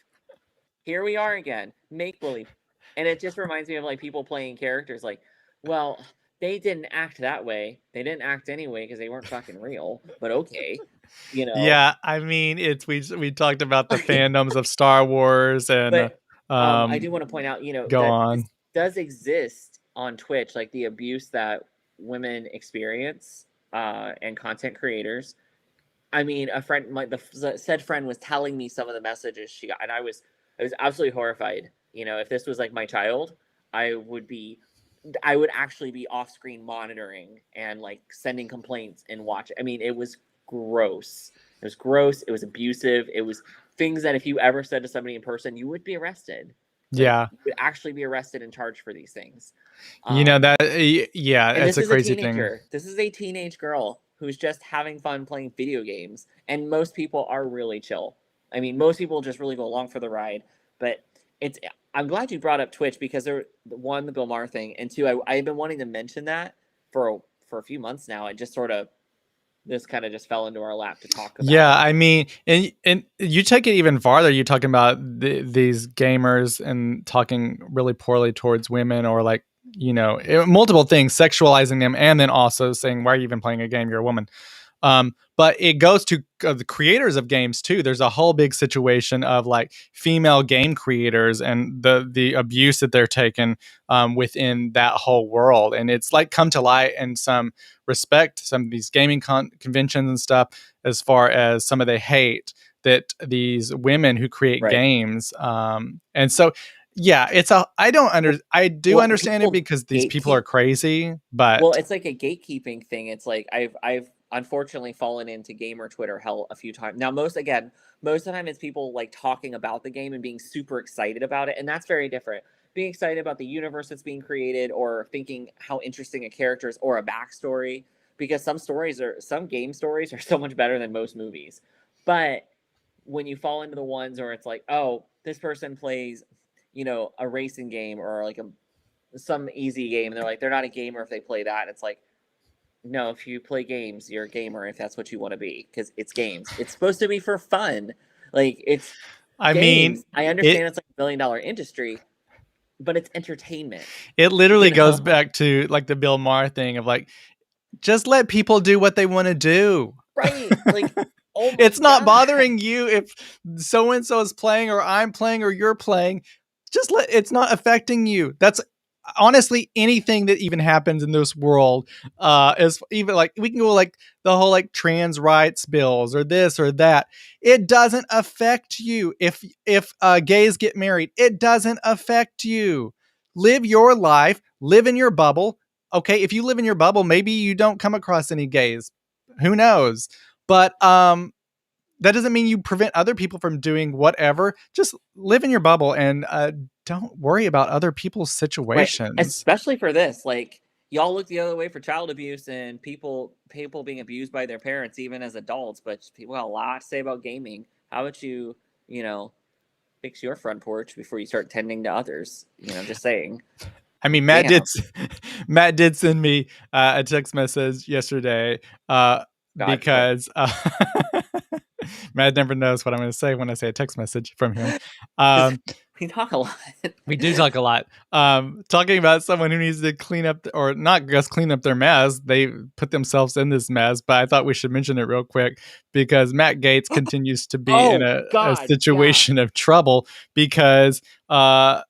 Here we are again, make believe. And it just reminds me of like people playing characters like, well, they didn't act that way. They didn't act anyway because they weren't fucking real. But okay, Yeah, I mean, we talked about the fandoms of Star Wars, and But I do want to point out, go that on. this does exist on Twitch, like the abuse that women experience, and content creators. I mean, a friend, the said friend was telling me some of the messages she got, and I was absolutely horrified. If this was like my child, I would actually be off screen monitoring and like sending complaints and watch. I mean, it was gross. It was gross. It was abusive. It was things that if you ever said to somebody in person, you would be arrested. Yeah, you would actually be arrested and charged for these things. that. Yeah, And it's a crazy thing. This is a teenage girl who's just having fun playing video games, and most people are really chill. I mean, most people just really go along for the ride. But I'm glad you brought up Twitch because one, the Bill Maher thing, and two, I've been wanting to mention that for a few months now. It just sort of this kind of just fell into our lap to talk about. Yeah, I mean, and you take it even farther. You're talking about these gamers and talking really poorly towards women, or like multiple things, sexualizing them, and then also saying, "Why are you even playing a game? You're a woman." But it goes to the creators of games too. There's a whole big situation of like female game creators and the abuse that they're taking within that whole world, and it's like come to light in some respect, some of these gaming conventions and stuff, as far as some of the hate that these women who create games, and so. Yeah, I do understand it because these people are crazy, but well, it's like a gatekeeping thing. It's like I've unfortunately fallen into gamer Twitter hell a few times. Now, most of the time it's people like talking about the game and being super excited about it, and that's very different. Being excited about the universe that's being created, or thinking how interesting a character is, or a backstory, because some game stories are so much better than most movies. But when you fall into the ones where it's like, oh, this person plays a racing game or like some easy game, and they're like, they're not a gamer if they play that. It's like, no, if you play games, you're a gamer if that's what you want to be, because it's games. It's supposed to be for fun. Like, it's I games. mean, I understand it's like $1 billion industry, but it's entertainment. It literally goes back to like the Bill Maher thing of like, just let people do what they want to do. Right. Like, oh my it's not God. bothering you if so-and-so is playing, or I'm playing, or you're playing. It's not affecting you. honestly, anything that even happens in this world is even like, we can go like the whole like trans rights bills or this or that. It doesn't affect you. If gays get married, it doesn't affect you. Live your life, live in your bubble. Okay, if you live in your bubble, maybe you don't come across any gays. Who knows? But that doesn't mean you prevent other people from doing whatever. Just live in your bubble and don't worry about other people's Right. situations. Especially for this, like y'all look the other way for child abuse and people being abused by their parents even as adults, but people have a lot to say about gaming. How about you, you know, fix your front porch before you start tending to others? You know, just saying. I mean, Damn. Matt did send me a text message yesterday Gotcha. because Matt never knows what I'm going to say when I say a text message from him. We talk a lot. We do talk a lot. Talking about someone who needs to clean up, or not just clean up their mess. They put themselves in this mess, but I thought we should mention it real quick because Matt Gaetz continues to be in Oh a God, yeah. situation of trouble because I'm so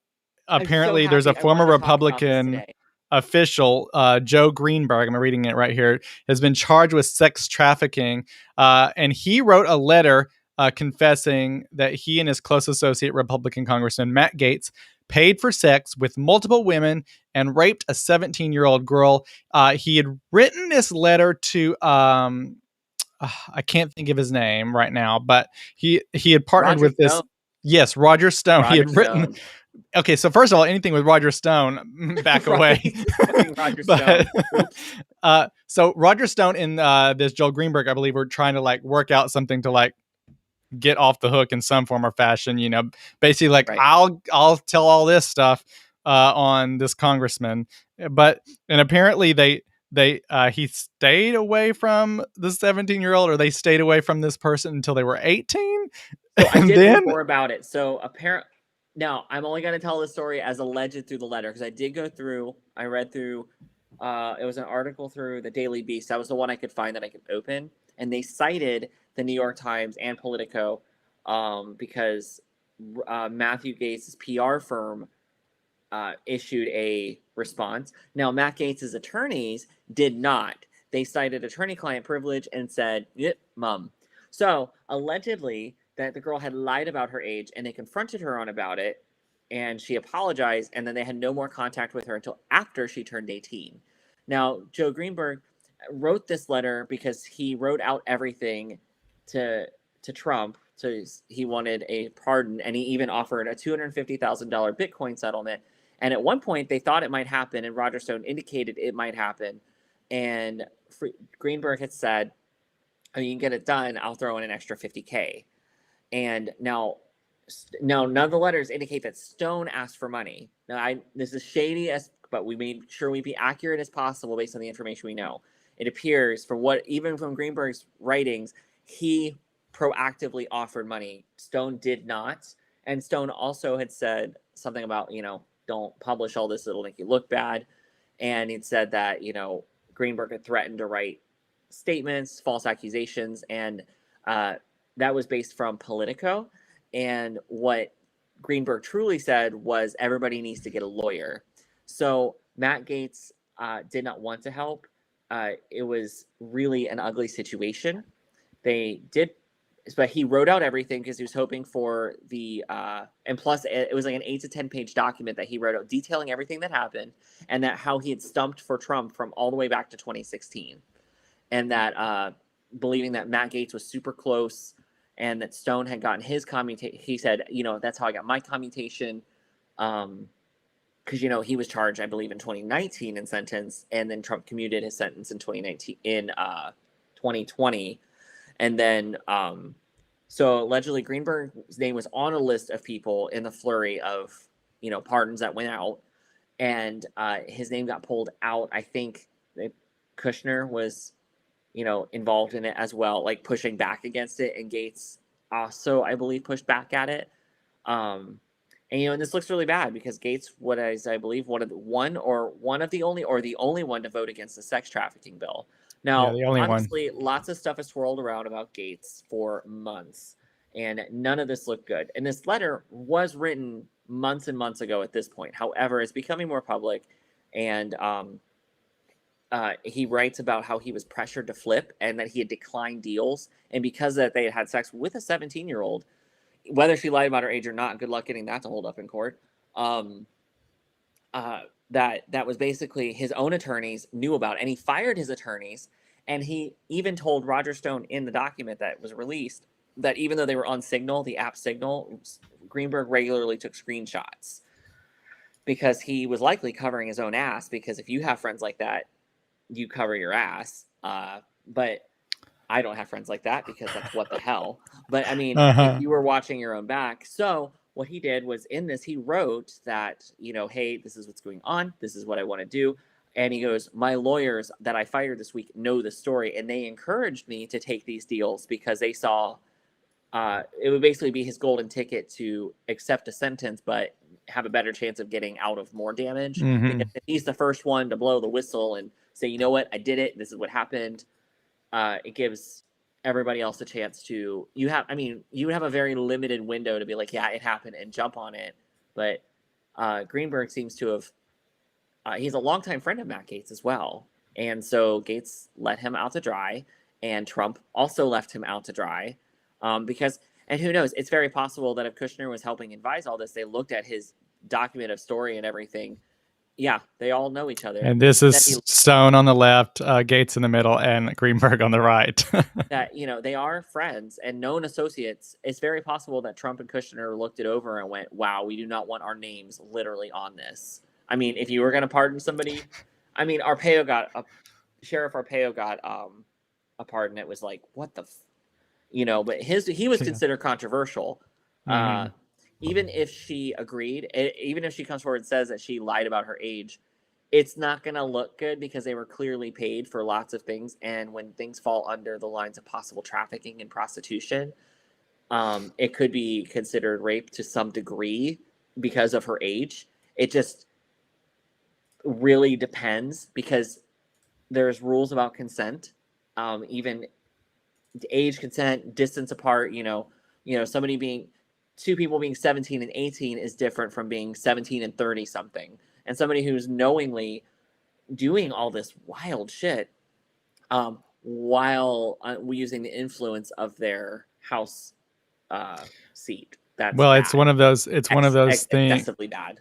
apparently there's a happy. I former wanted to talk about this Republican today. official, Joe Greenberg, I'm reading it right here, has been charged with sex trafficking. And he wrote a letter confessing that he and his close associate, Republican Congressman Matt Gaetz, paid for sex with multiple women and raped a 17-year-old girl. He had written this letter to, I can't think of his name right now, but he had partnered Roger with this. Stone. Yes, Roger Stone. He Roger had written. Stone. Okay, so first of all, anything with Roger Stone, back away. Right. Fucking Roger But Stone. Oops. so Roger Stone and this Joel Greenberg, I believe, were trying to like work out something to like get off the hook in some form or fashion. You know, basically like Right. I'll tell all this stuff on this congressman, but and apparently they he stayed away from the 17-year-old, or they stayed away from this person until they were 18. So I And did read then more about it. So apparently, now I'm only going to tell the story as alleged through the letter because I did go through. I read through. It was an article through the Daily Beast. That was the one I could find that I could open, and they cited the New York Times and Politico because Matthew Gates' PR firm issued a response. Now, Matt Gates' attorneys did not. They cited attorney-client privilege and said, "Yep, mum." So allegedly, that the girl had lied about her age, and they confronted her on about it, and she apologized, and then they had no more contact with her until after she turned 18. Now, Joe Greenberg wrote this letter because he wrote out everything to Trump. So he wanted a pardon, and he even offered a $250,000 Bitcoin settlement. And at one point, they thought it might happen, and Roger Stone indicated it might happen. And Greenberg had said, "Oh, you can get it done. I'll throw in an extra 50K." And now none of the letters indicate that Stone asked for money. Now, this is shady, but we made sure we be accurate as possible based on the information we know. It appears, from what even from Greenberg's writings, he proactively offered money. Stone did not, and Stone also had said something about don't publish all this; it'll make you look bad. And he'd said that Greenberg had threatened to write statements, false accusations, and that was based from Politico. And what Greenberg truly said was everybody needs to get a lawyer. So Matt Gaetz did not want to help. It was really an ugly situation. They did, but he wrote out everything because he was hoping for the, and plus it was like an 8 to 10 page document that he wrote out detailing everything that happened and that how he had stumped for Trump from all the way back to 2016. And that believing that Matt Gaetz was super close and that Stone had gotten his commutation. He said, that's how I got my commutation. Because, he was charged, I believe, in 2019 and sentenced, and then Trump commuted his sentence in 2020. And then, so allegedly Greenberg's name was on a list of people in the flurry of, pardons that went out. And his name got pulled out. I think Kushner was involved in it as well, like pushing back against it, and Gates also, I believe, pushed back at it. And this looks really bad because Gates was, I believe, one of the only one to vote against the sex trafficking bill. Now, the only honestly, lots of stuff has swirled around about Gates for months, and none of this looked good. And this letter was written months and months ago at this point. However, it's becoming more public, and he writes about how he was pressured to flip and that he had declined deals, and because that they had had sex with a 17-year-old, whether she lied about her age or not, good luck getting that to hold up in court. That was basically his own attorneys knew about, and he fired his attorneys. And he even told Roger Stone in the document that was released that even though they were on Signal, the app Signal, Greenberg regularly took screenshots because he was likely covering his own ass. Because if you have friends like that, you cover your ass. But I don't have friends like that because that's what the hell. But I mean, if you were watching your own back. So what he did was in this, he wrote that, hey, this is what's going on. This is what I want to do. And he goes, my lawyers that I fired this week know the story, and they encouraged me to take these deals because they saw it would basically be his golden ticket to accept a sentence, but have a better chance of getting out of more damage. Because if he's the first one to blow the whistle and say, you know what, I did it. This is what happened. It gives everybody else a chance to. You would have a very limited window to be like, yeah, it happened, and jump on it. But Greenberg seems to have. He's a longtime friend of Matt Gaetz as well, and so Gaetz let him out to dry, and Trump also left him out to dry, because. And who knows? It's very possible that if Kushner was helping advise all this, they looked at his document of story and everything. Yeah, they all know each other. And this is Stone on the left, Gaetz in the middle, and Greenberg on the right. That, they are friends and known associates. It's very possible that Trump and Kushner looked it over and went, wow, we do not want our names literally on this. I mean, if you were going to pardon somebody, I mean, Sheriff Arpaio got a pardon. It was like, what the, but he was considered controversial. Even if she agreed, even if she comes forward and says that she lied about her age, it's not going to look good because they were clearly paid for lots of things. And when things fall under the lines of possible trafficking and prostitution, it could be considered rape to some degree because of her age. It just really depends because there's rules about consent, even age consent, distance apart, somebody being two people being 17 and 18 is different from being 17 and 30 something. And somebody who's knowingly doing all this wild shit while using the influence of their house seat. That's well, bad. it's one of those things excessively bad.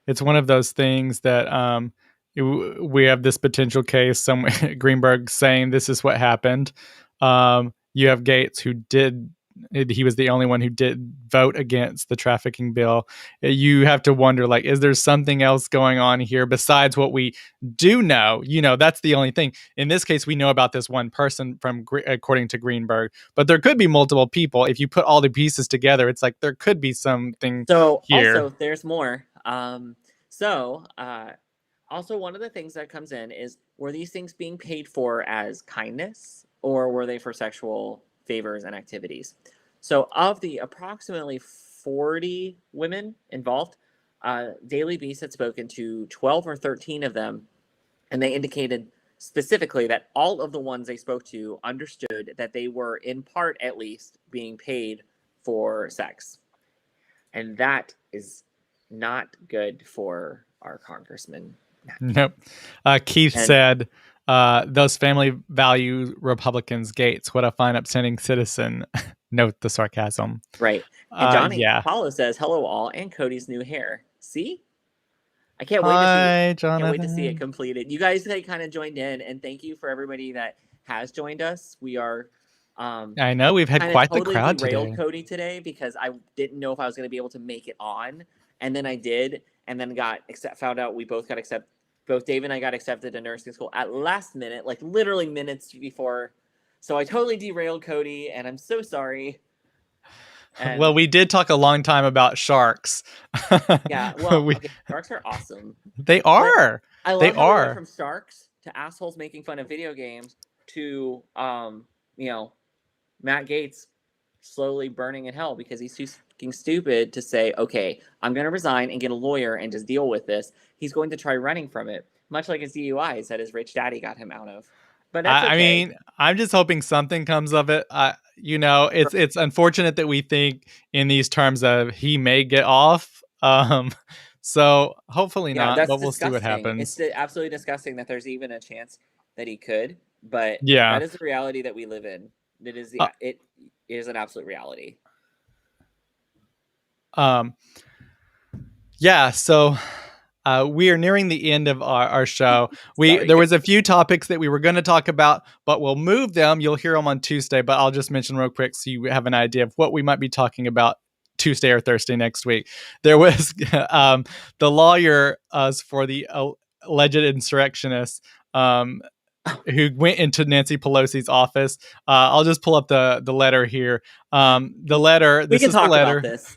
It's one of those things that we have this potential case. Greenberg saying this is what happened. You have Gaetz he was the only one who did vote against the trafficking bill. You have to wonder, like, is there something else going on here besides what we do know? That's the only thing. In this case, we know about this one person according to Greenberg, but there could be multiple people. If you put all the pieces together, it's like there could be something here. Also, there's more. Also, one of the things that comes in is, were these things being paid for as kindness, or were they for sexual favors and activities? So of the approximately 40 women involved, Daily Beast had spoken to 12 or 13 of them, and they indicated specifically that all of the ones they spoke to understood that they were, in part at least, being paid for sex. And that is not good for our congressman. Nope. Keith said, those family value Republicans, Gaetz. What a fine, upstanding citizen. Note the sarcasm. Right. And Johnny Paulo says, hello all, and Cody's new hair. See? I can't wait to see it. Can't wait to see it completed. You guys kind of joined in, and thank you for everybody that has joined us. We are I know we've had quite the crowd today. Cody today because I didn't know if I was going to be able to make it on, and then I did, and then found out we both got accepted. Both Dave and I got accepted to nursing school at last minute, like literally minutes before. So I totally derailed Cody, and I'm so sorry. And well, we did talk a long time about sharks. Yeah, well, sharks are awesome. They are. I love how we went from sharks to assholes making fun of video games to, Matt Gaetz slowly burning in hell because he's too fucking stupid to say, okay, I'm going to resign and get a lawyer and just deal with this. He's going to try running from it, much like his DUIs that his rich daddy got him out of. But that's okay. I mean, I'm just hoping something comes of it. It's unfortunate that we think in these terms of he may get off. So hopefully Yeah, not, that's but we'll see what disgusting. It's happens. absolutely disgusting that there's even a chance that he could, but Yeah. that is the reality that we live in. It is it is an absolute reality. Yeah, so we are nearing the end of our show. Sorry. There was a few topics that we were going to talk about, but we'll move them. You'll hear them on Tuesday, but I'll just mention real quick so you have an idea of what we might be talking about Tuesday or Thursday next week. There was the lawyer for the alleged insurrectionists who went into Nancy Pelosi's office. I'll just pull up the letter here. The letter. We This can is the talk letter. about this.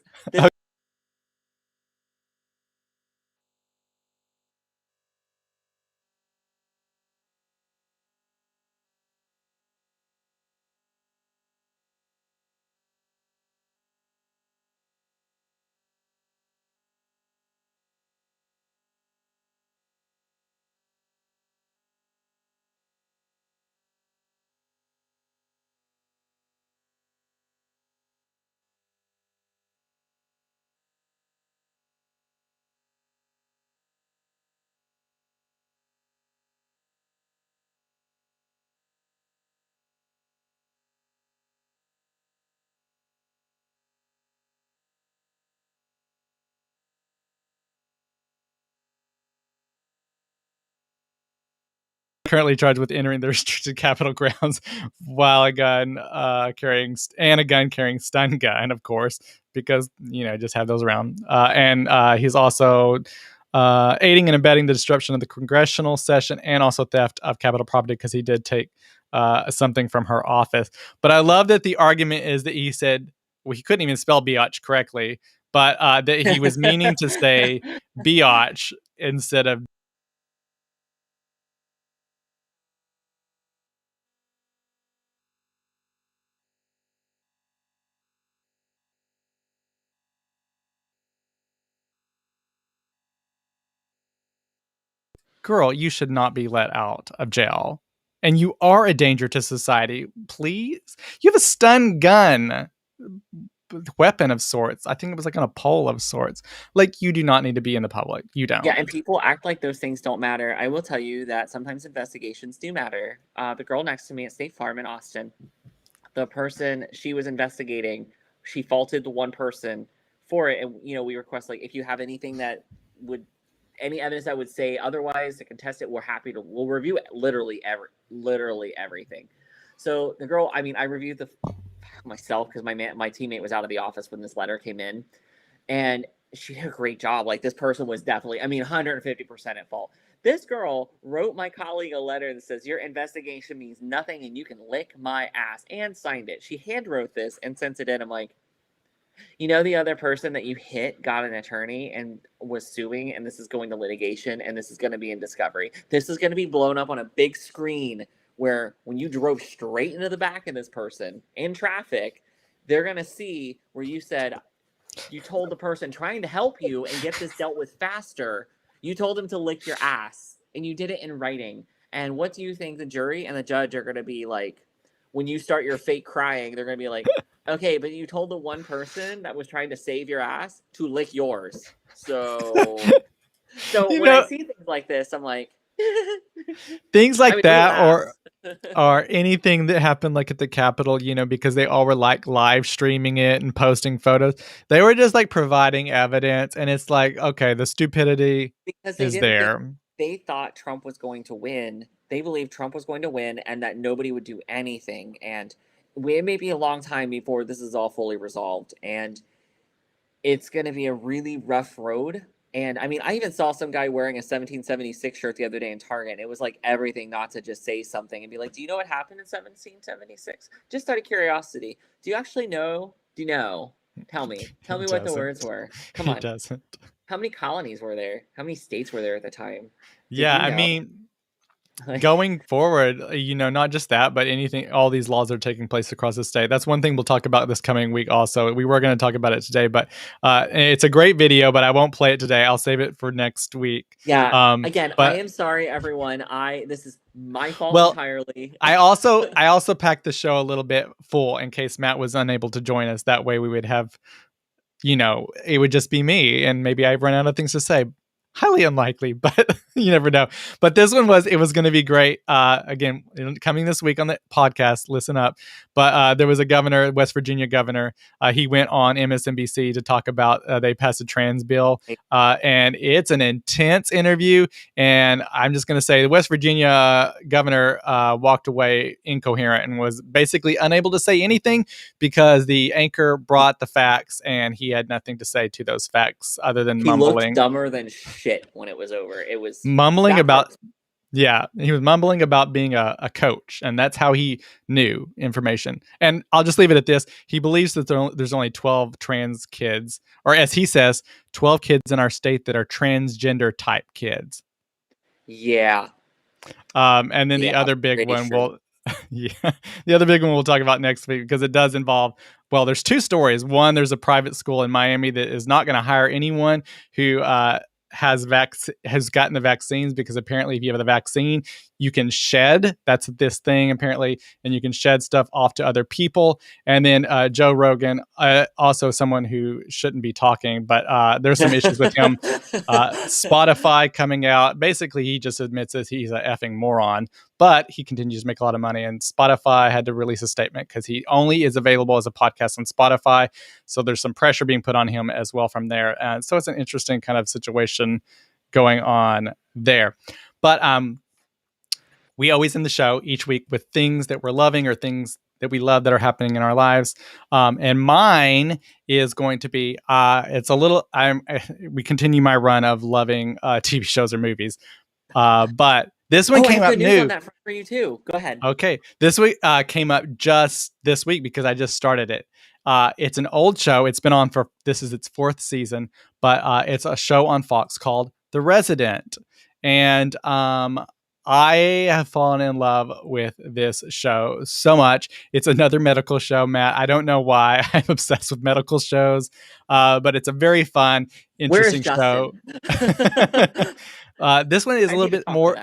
Currently charged with entering the restricted capital grounds while a gun carrying stun gun, of course, because just have those around. And he's also aiding and abetting the disruption of the congressional session and also theft of capital property because he did take something from her office. But I love that the argument is that he said, well, he couldn't even spell biatch correctly, but that he was meaning to say biatch instead of. Girl, you should not be let out of jail. And you are a danger to society. Please? You have a stun gun weapon of sorts. I think it was like on a pole of sorts. Like, you do not need to be in the public. You don't. Yeah, and people act like those things don't matter. I will tell you that sometimes investigations do matter. The girl next to me at State Farm in Austin, the person she was investigating, she faulted the one person for it. And, we request, like, if you have anything that would, any evidence that would say otherwise to contest it, we'll review it, literally everything. So the girl, I reviewed the myself because my teammate was out of the office when this letter came in, and she did a great job. Like, this person was definitely, 150% at fault. This girl wrote my colleague a letter that says, your investigation means nothing and you can lick my ass, and signed it. She hand wrote this and sent it in. I'm like, the other person that you hit got an attorney and was suing, and this is going to litigation, and this is going to be in discovery. This is going to be blown up on a big screen where when you drove straight into the back of this person in traffic, they're going to see where you said, you told the person trying to help you and get this dealt with faster, you told him to lick your ass, and you did it in writing. And what do you think the jury and the judge are going to be like when you start your fake crying? They're going to be like, okay, but you told the one person that was trying to save your ass to lick yours. So when I see things like this, I'm like, things like that, or anything that happened like at the Capitol, because they all were like live streaming it and posting photos. They were just like providing evidence, and it's like, okay, the stupidity because is there. They thought Trump was going to win. They believed Trump was going to win and that nobody would do anything. And it may be a long time before this is all fully resolved. And it's going to be a really rough road. And I even saw some guy wearing a 1776 shirt the other day in Target. It was like everything not to just say something and be like, do you know what happened in 1776? Just out of curiosity. Do you actually know? Do you know? Tell me what the words were. Come on. He doesn't. How many colonies were there? How many states were there at the time? Yeah, going forward, not just that, but all these laws are taking place across the state. That's one thing we'll talk about this coming week also. We were going to talk about it today, but it's a great video, but I won't play it today. I'll save it for next week. Yeah. Again, I am sorry, everyone. This is my fault entirely. I also packed the show a little bit full in case Matt was unable to join us. That way we would have it would just be me, and maybe I run out of things to say. Highly unlikely, but you never know. But this one it was going to be great. Again, coming this week on the podcast, listen up. But there was a governor, West Virginia governor. He went on MSNBC to talk about they passed a trans bill, and it's an intense interview. And I'm just going to say the West Virginia governor walked away incoherent and was basically unable to say anything because the anchor brought the facts and he had nothing to say to those facts other than He looked mumbling. dumber than shit when it was over. It was Mumbling about, yeah, he was mumbling about being a coach, and that's how he knew information. And I'll just leave it at this. He believes that there's only 12 trans kids, or as he says, 12 kids in our state that are transgender type kids. Yeah. And then the other big one the other big one we'll talk about next week, because it does involve, well, there's two stories. One, there's a private school in Miami that is not going to hire anyone who has gotten the vaccines, because apparently if you have the vaccine, you can shed. That's this thing apparently, and you can shed stuff off to other people. And then Joe Rogan, also someone who shouldn't be talking, but there's some issues with him. Spotify coming out. Basically, he just admits that he's a effing moron, but he continues to make a lot of money. And Spotify had to release a statement because he only is available as a podcast on Spotify. So there's some pressure being put on him as well from there. And so it's an interesting kind of situation going on there. But we always end the show each week with things that we're loving or things that we love that are happening in our lives. And mine is going to be, we continue my run of loving TV shows or movies. But this one came up new. On that for you too. Go ahead. Okay. This week came up just this week because I just started it. It's an old show. It's been on this is its 4th season, but it's a show on Fox called The Resident. And I have fallen in love with this show so much. It's another medical show, Matt. I don't know why I'm obsessed with medical shows, but it's a very fun, interesting show. This one is a little bit more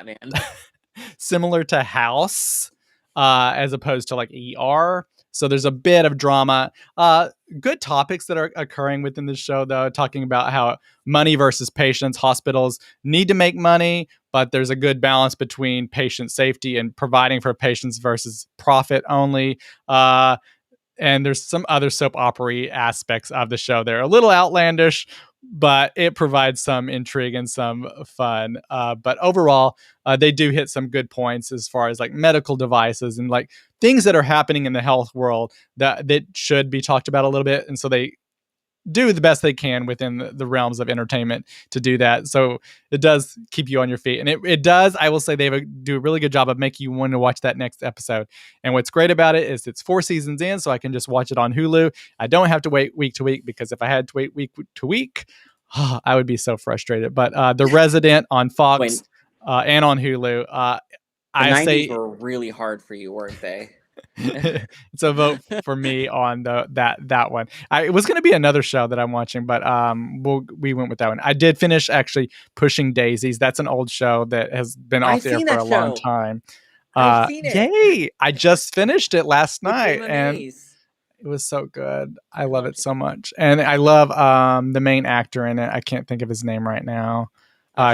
similar to House, as opposed to like ER. So there's a bit of drama. Good topics that are occurring within the show, though, talking about how money versus patients. Hospitals need to make money, but there's a good balance between patient safety and providing for patients versus profit only. And there's some other soap opera aspects of the show. They're a little outlandish, but it provides some intrigue and some fun. But overall, they do hit some good points as far as like medical devices and like things that are happening in the health world that should be talked about a little bit. And so they do the best they can within the realms of entertainment to do that. So it does keep you on your feet. And it does, I will say, do a really good job of making you want to watch that next episode. And what's great about it is it's 4 seasons in, so I can just watch it on Hulu. I don't have to wait week to week, because if I had to wait week to week, I would be so frustrated. But The Resident on Fox and on Hulu. The 90s were really hard for you, weren't they? It's a vote for me on that one. It was going to be another show that I'm watching, but we went with that one. I did finish actually Pushing Daisies. That's an old show that has been off the air for a long time. I've seen it. Yay! I just finished it last night, and it was so good. I love it so much, and I love the main actor in it. I can't think of his name right now.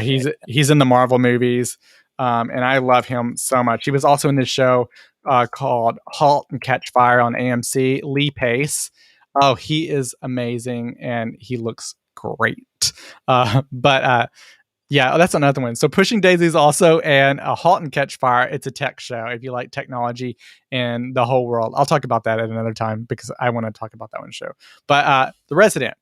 He's in the Marvel movies, and I love him so much. He was also in this show called *Halt and Catch Fire* on AMC. Lee Pace. Oh, he is amazing, and he looks great. Yeah, that's another one. So Pushing Daisies also, and *Halt and Catch Fire*. It's a tech show if you like technology and the whole world. I'll talk about that at another time because I want to talk about that one show. But The Resident,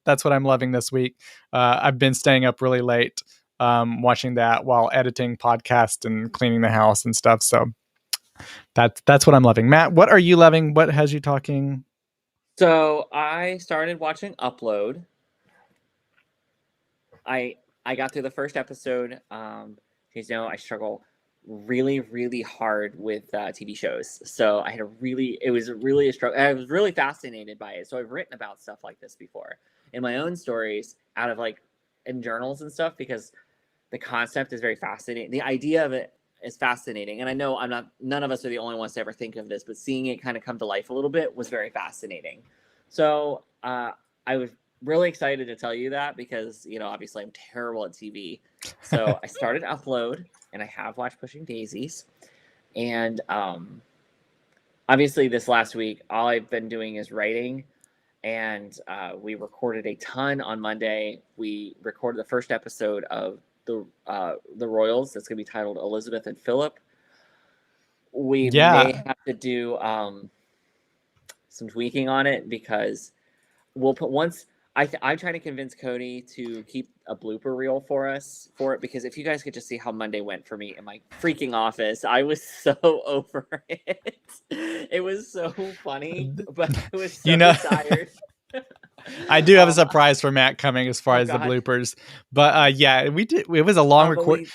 that's what I'm loving this week. I've been staying up really late watching that while editing podcasts and cleaning the house and stuff. So that's what I'm loving. Matt, what are you loving? What has you talking? So I started watching Upload. I got through the first episode. You know, I struggle really, really hard with TV shows. So it was really a struggle. I was really fascinated by it. So I've written about stuff like this before in my own stories, out of like in journals and stuff, because the concept is very fascinating. The idea of it is fascinating. And I know none of us are the only ones to ever think of this, but seeing it kind of come to life a little bit was very fascinating. So I really excited to tell you that because, obviously I'm terrible at TV. So I started Upload and I have watched Pushing Daisies. And obviously this last week, all I've been doing is writing. And we recorded a ton on Monday. We recorded the first episode of the Royals. That's going to be titled Elizabeth and Philip. We may have to do some tweaking on it because we'll put once. I'm trying to convince Cody to keep a blooper reel for it because if you guys could just see how Monday went for me in my freaking office, I was so over it. It was so funny, but I was so tired. I do have a surprise for Matt coming as far as God. the bloopers, but yeah, we did. It was a long record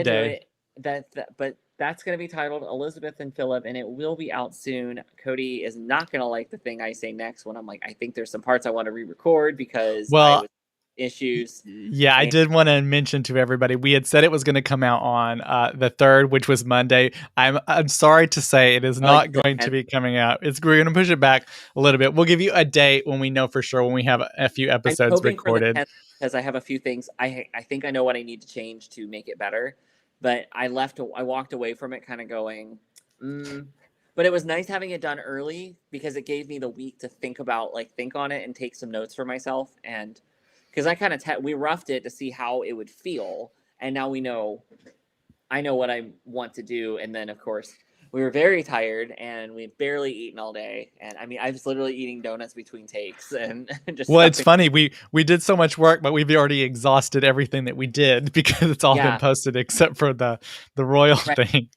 day. But that's going to be titled Elizabeth and Philip, and it will be out soon. Cody is not going to like the thing I say next when I'm like, I think there's some parts I want to re-record because I was issues. Yeah, I did want to mention to everybody, we had said it was going to come out on the 3rd, which was Monday. I'm sorry to say it is not going to be coming out. We're going to push it back a little bit. We'll give you a date when we know for sure, when we have a few episodes recorded. Because I have a few things. I think I know what I need to change to make it better. But I walked away from it kind of going, But it was nice having it done early because it gave me the week to think on it and take some notes for myself. And because I kind of we roughed it to see how it would feel. And now I know what I want to do. And then, of course, we were very tired and we barely eaten all day. And I mean, I was literally eating donuts between takes and just. Well, it's funny. We did so much work, but we've already exhausted everything that we did because it's all been posted except for the royal thing.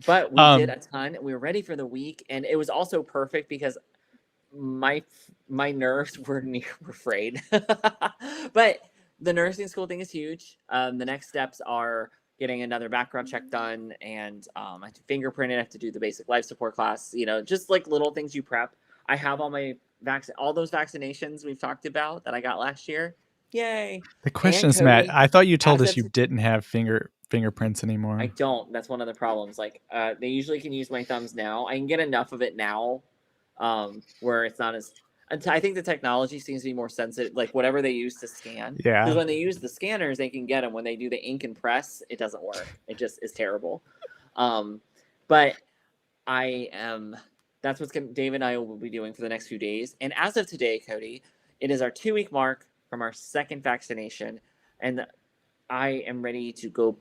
But we did a ton. We were ready for the week, and it was also perfect because my nerves were frayed. But the nursing school thing is huge. The next steps are getting another background check done, and I have to fingerprint it. I have to do the basic life support class. Just like little things you prep. I have all my all those vaccinations we've talked about that I got last year. Yay! The question is, Matt, I thought you told us you didn't have fingerprints anymore. I don't. That's one of the problems. Like, they usually can use my thumbs now. I can get enough of it now, where it's not as. I think the technology seems to be more sensitive, like whatever they use to scan. Yeah. Because when they use the scanners, they can get them. When they do the ink and press, it doesn't work. It just is terrible. But I am. That's what Dave and I will be doing for the next few days. And as of today, Cody, it is our 2-week mark from our second vaccination, and I am ready to go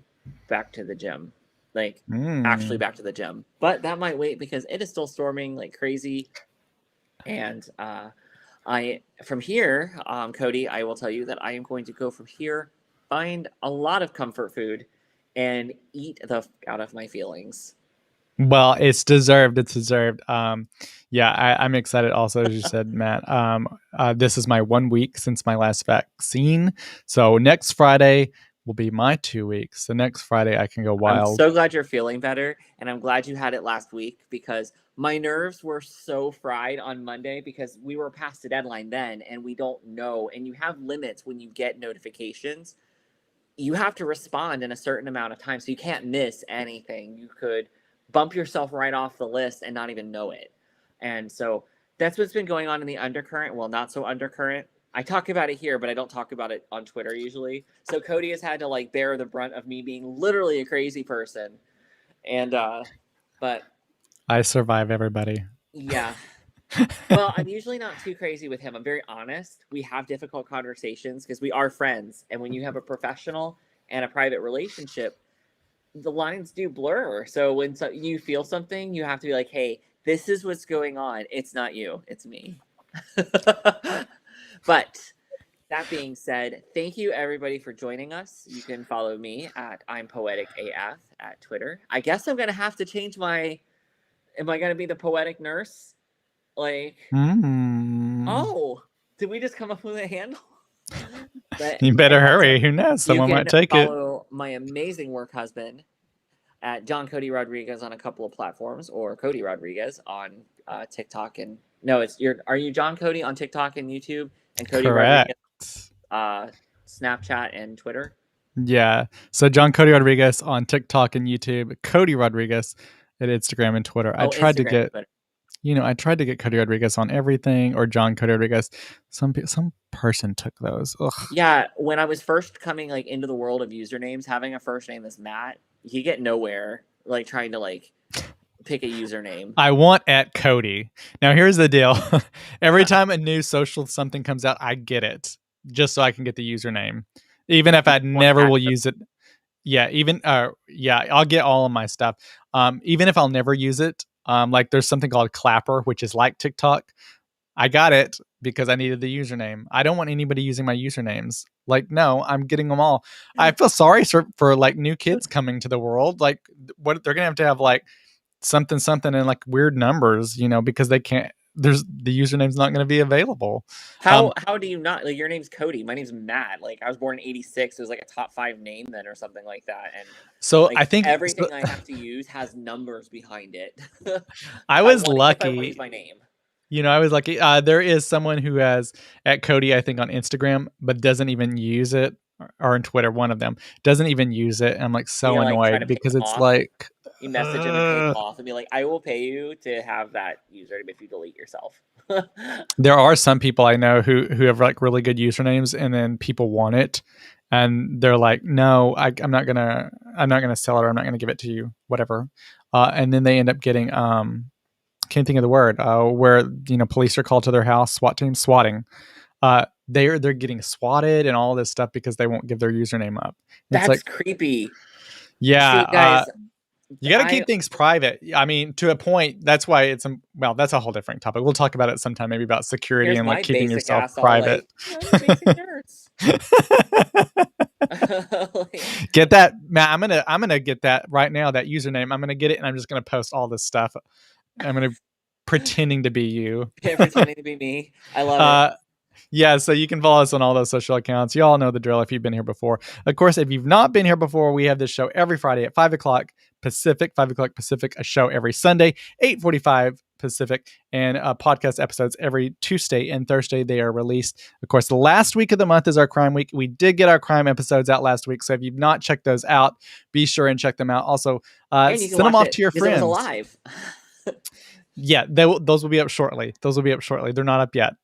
back to the gym, actually back to the gym. But that might wait because it is still storming like crazy. And from here, Cody, I will tell you that I am going to go from here, find a lot of comfort food, and eat the out of my feelings. Well, it's deserved. It's deserved. Yeah, I'm excited also, as you said, Matt. This is my 1 week since my last vaccine. So next Friday will be my 2 weeks. So next Friday I can go wild. I'm so glad you're feeling better. And I'm glad you had it last week because my nerves were so fried on Monday because we were past the deadline then and we don't know. And you have limits when you get notifications. You have to respond in a certain amount of time. So you can't miss anything. You could bump yourself right off the list and not even know it. And so that's what's been going on in the undercurrent. Well, not so undercurrent. I talk about it here, but I don't talk about it on Twitter usually. So Cody has had to bear the brunt of me being literally a crazy person. And but I survive everybody. Yeah. Well, I'm usually not too crazy with him. I'm very honest. We have difficult conversations because we are friends. And when you have a professional and a private relationship, the lines do blur. So when you feel something, you have to be like, hey, this is what's going on. It's not you. It's me. But that being said, thank you everybody for joining us. You can follow me at I'm Poetic AF at Twitter. I guess I'm going to have to change am I going to be the poetic nurse? Oh, did we just come up with a handle? But you better hurry. Who knows? Someone might take it. Follow my amazing work husband at John Cody Rodriguez on a couple of platforms, or Cody Rodriguez on TikTok and are you John Cody on TikTok and YouTube and Cody Correct. Rodriguez Snapchat and Twitter? Yeah. So John Cody Rodriguez on TikTok and YouTube, Cody Rodriguez at Instagram and Twitter. I tried to get I tried to get Cody Rodriguez on everything, or John Cody Rodriguez. Some person took those. Ugh. Yeah, when I was first coming like into the world of usernames, having a first name as Matt, you get nowhere like trying to like pick a username. I want at Cody. Now here's the deal. Every time a new social something comes out, I get it just so I can get the username, even if I never will use it. Yeah, I'll get all of my stuff. Even if I'll never use it. Like there's something called Clapper, which is like TikTok. I got it because I needed the username. I don't want anybody using my usernames. Like, no, I'm getting them all. I feel sorry for like new kids coming to the world. Like, what they're gonna have like something and like weird numbers, because they can't. There's the username's not going to be available. How do you not like your name's Cody? My name's Matt. Like I was born in '86. It was like a top 5 name then or something like that. And so like, I think everything I have to use has numbers behind it. I was lucky. If I want to use my name. I was lucky. There is someone who has at Cody, I think, on Instagram, but doesn't even use it, or on Twitter. One of them doesn't even use it. And I'm like so annoyed because it's like you message him and pay him off and be like, I will pay you to have that username if you delete yourself. There are some people I know who have like really good usernames, and then people want it, and they're like, no, I'm not gonna sell it, or I'm not gonna give it to you, whatever. And then they end up getting can't think of the word, where police are called to their house, SWAT team swatting. They're getting swatted and all this stuff because they won't give their username up. That's like, creepy. Yeah, see, guys, you got to keep things private. I mean, to a point. That's why it's that's a whole different topic. We'll talk about it sometime, maybe about security and like keeping yourself private. Get that, Matt. I'm gonna get that right now. That username. I'm gonna get it, and I'm just gonna post all this stuff. I'm gonna pretending to be you. Pretending to be me. I love it. Yeah, so you can follow us on all those social accounts. You all know the drill if you've been here before. Of course, if you've not been here before, we have this show every Friday at 5 o'clock Pacific, a show every Sunday, 8:45 Pacific, and podcast episodes every Tuesday and Thursday. They are released. Of course, the last week of the month is our crime week. We did get our crime episodes out last week, so if you've not checked those out, be sure and check them out. Also, send them off to your friends. It was alive. Yeah, those will be up shortly. They're not up yet.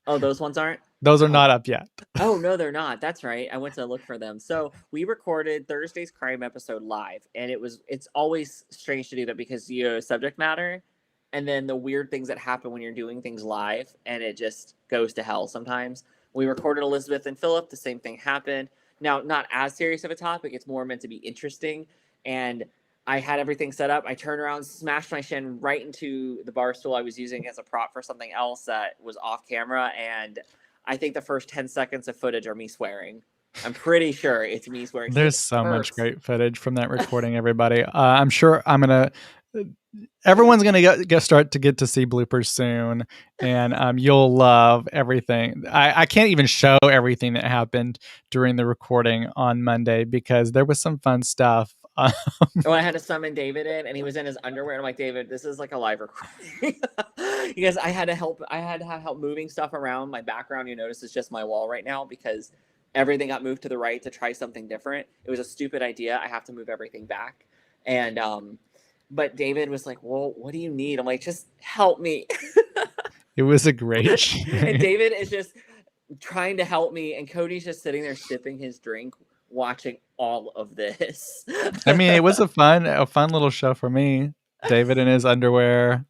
Oh, those ones aren't? Those are not up yet. Oh, no, they're not. That's right. I went to look for them. So we recorded Thursday's crime episode live, and it's always strange to do that because subject matter and then the weird things that happen when you're doing things live, and it just goes to hell sometimes. We recorded Elizabeth and Philip. The same thing happened. Now, not as serious of a topic. It's more meant to be interesting, and I had everything set up. I turned around, smashed my shin right into the bar stool I was using as a prop for something else that was off camera. And I think the first 10 seconds of footage are me swearing. I'm pretty sure it's me swearing. There's so much great footage from that recording, everybody. I'm sure everyone's going to start to get to see bloopers soon, and you'll love everything. I can't even show everything that happened during the recording on Monday because there was some fun stuff. I had to summon David in, and he was in his underwear. And I'm like, David, this is like a live recording. Because I had to have help moving stuff around. My background, you notice, is just my wall right now because everything got moved to the right to try something different. It was a stupid idea. I have to move everything back. And but David was like, well, what do you need? I'm like, just help me. It was a great show. And David is just trying to help me, and Cody's just sitting there sipping his drink, watching all of this. I mean, it was a fun little show for me. David in his underwear.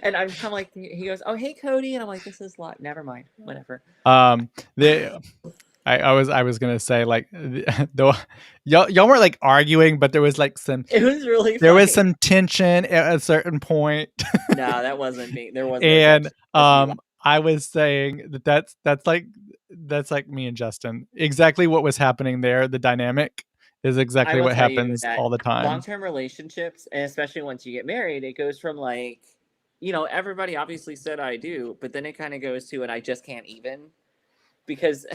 And I'm kind of like, he goes, oh, hey, Cody. And I'm like, this is a lot. Never mind. Whatever. I was gonna say like though y'all were like arguing, but there was like it was really there funny. was some tension at a certain point. No, that wasn't me. There wasn't. And I was saying that's like me and Justin. Exactly what was happening there. The dynamic is exactly what happens all the time. Long-term relationships, and especially once you get married, it goes from like, everybody obviously said I do, but then it kind of goes to, and I just can't even, because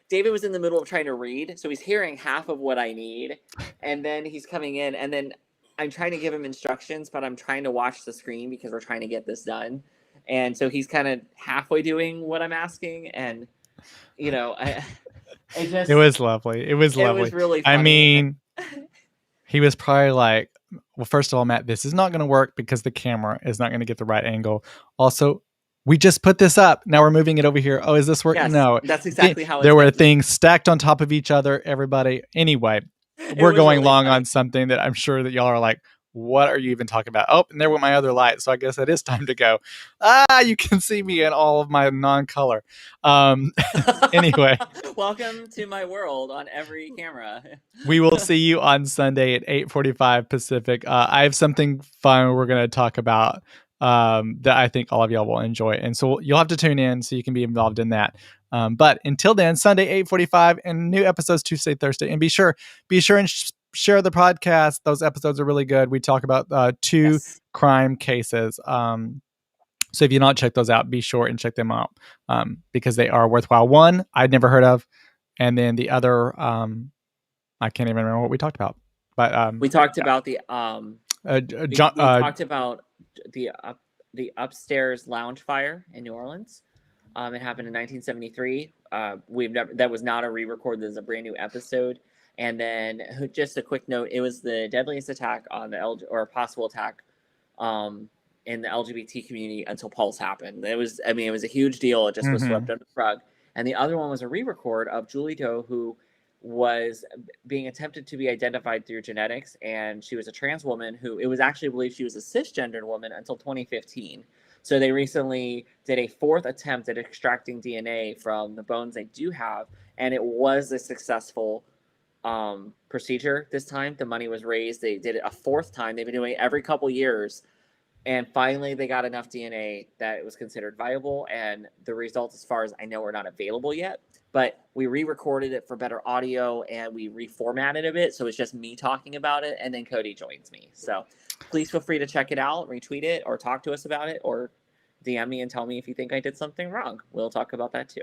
David was in the middle of trying to read, so he's hearing half of what I need, and then he's coming in, and then I'm trying to give him instructions, but I'm trying to watch the screen because we're trying to get this done. And so he's kind of halfway doing what I'm asking, and it was lovely. It was lovely. It was really funny. I mean, he was probably like, well, first of all, Matt, this is not going to work because the camera is not going to get the right angle. Also, we just put this up. Now we're moving it over here. Oh, is this working? Yes, No. that's exactly how there it's were meant. things stacked on top of each other, everybody. Anyway, we're was going really long funny. on something that I'm sure that y'all are like, what are you even talking about? Oh, and there went my other light. So I guess it is time to go. You can see me in all of my non-color. Anyway, Welcome to my world on every camera. we will see you on Sunday at 8:45 Pacific. I have something fun we're going to talk about that I think all of y'all will enjoy. And so you'll have to tune in so you can be involved in that. But until then, Sunday, 8:45, and new episodes Tuesday, Thursday. And be sure and share the podcast. Those episodes are really good. We talk about 2 Yes. crime cases. So if you not check those out, be sure and check them out because they are worthwhile. One I'd never heard of, and then the other I can't even remember what we talked about. But we talked about the we talked about the upstairs lounge fire in New Orleans. It happened in 1973. That was not a re-record. This is a brand new episode. And then just a quick note: it was the deadliest attack on or possible attack in the LGBT community until Pulse happened. It was a huge deal. It just was swept under the rug. And the other one was a re-record of Julie Doe, who was being attempted to be identified through genetics, and she was a trans woman who it was actually believed she was a cisgendered woman until 2015. So they recently did a 4th attempt at extracting DNA from the bones they do have, and it was a successful procedure this time. The money was raised. They did it a 4th time. They've been doing it every couple years. And finally, they got enough DNA that it was considered viable. And the results, as far as I know, are not available yet. But we re-recorded it for better audio, and we reformatted a bit. So it's just me talking about it, and then Cody joins me. So please feel free to check it out, retweet it, or talk to us about it, or DM me and tell me if you think I did something wrong. We'll talk about that too.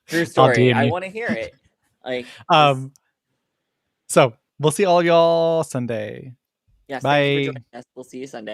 True story. I want to hear it. So we'll see all y'all Sunday. Yes, Bye. thank you for joining us. We'll see you Sunday.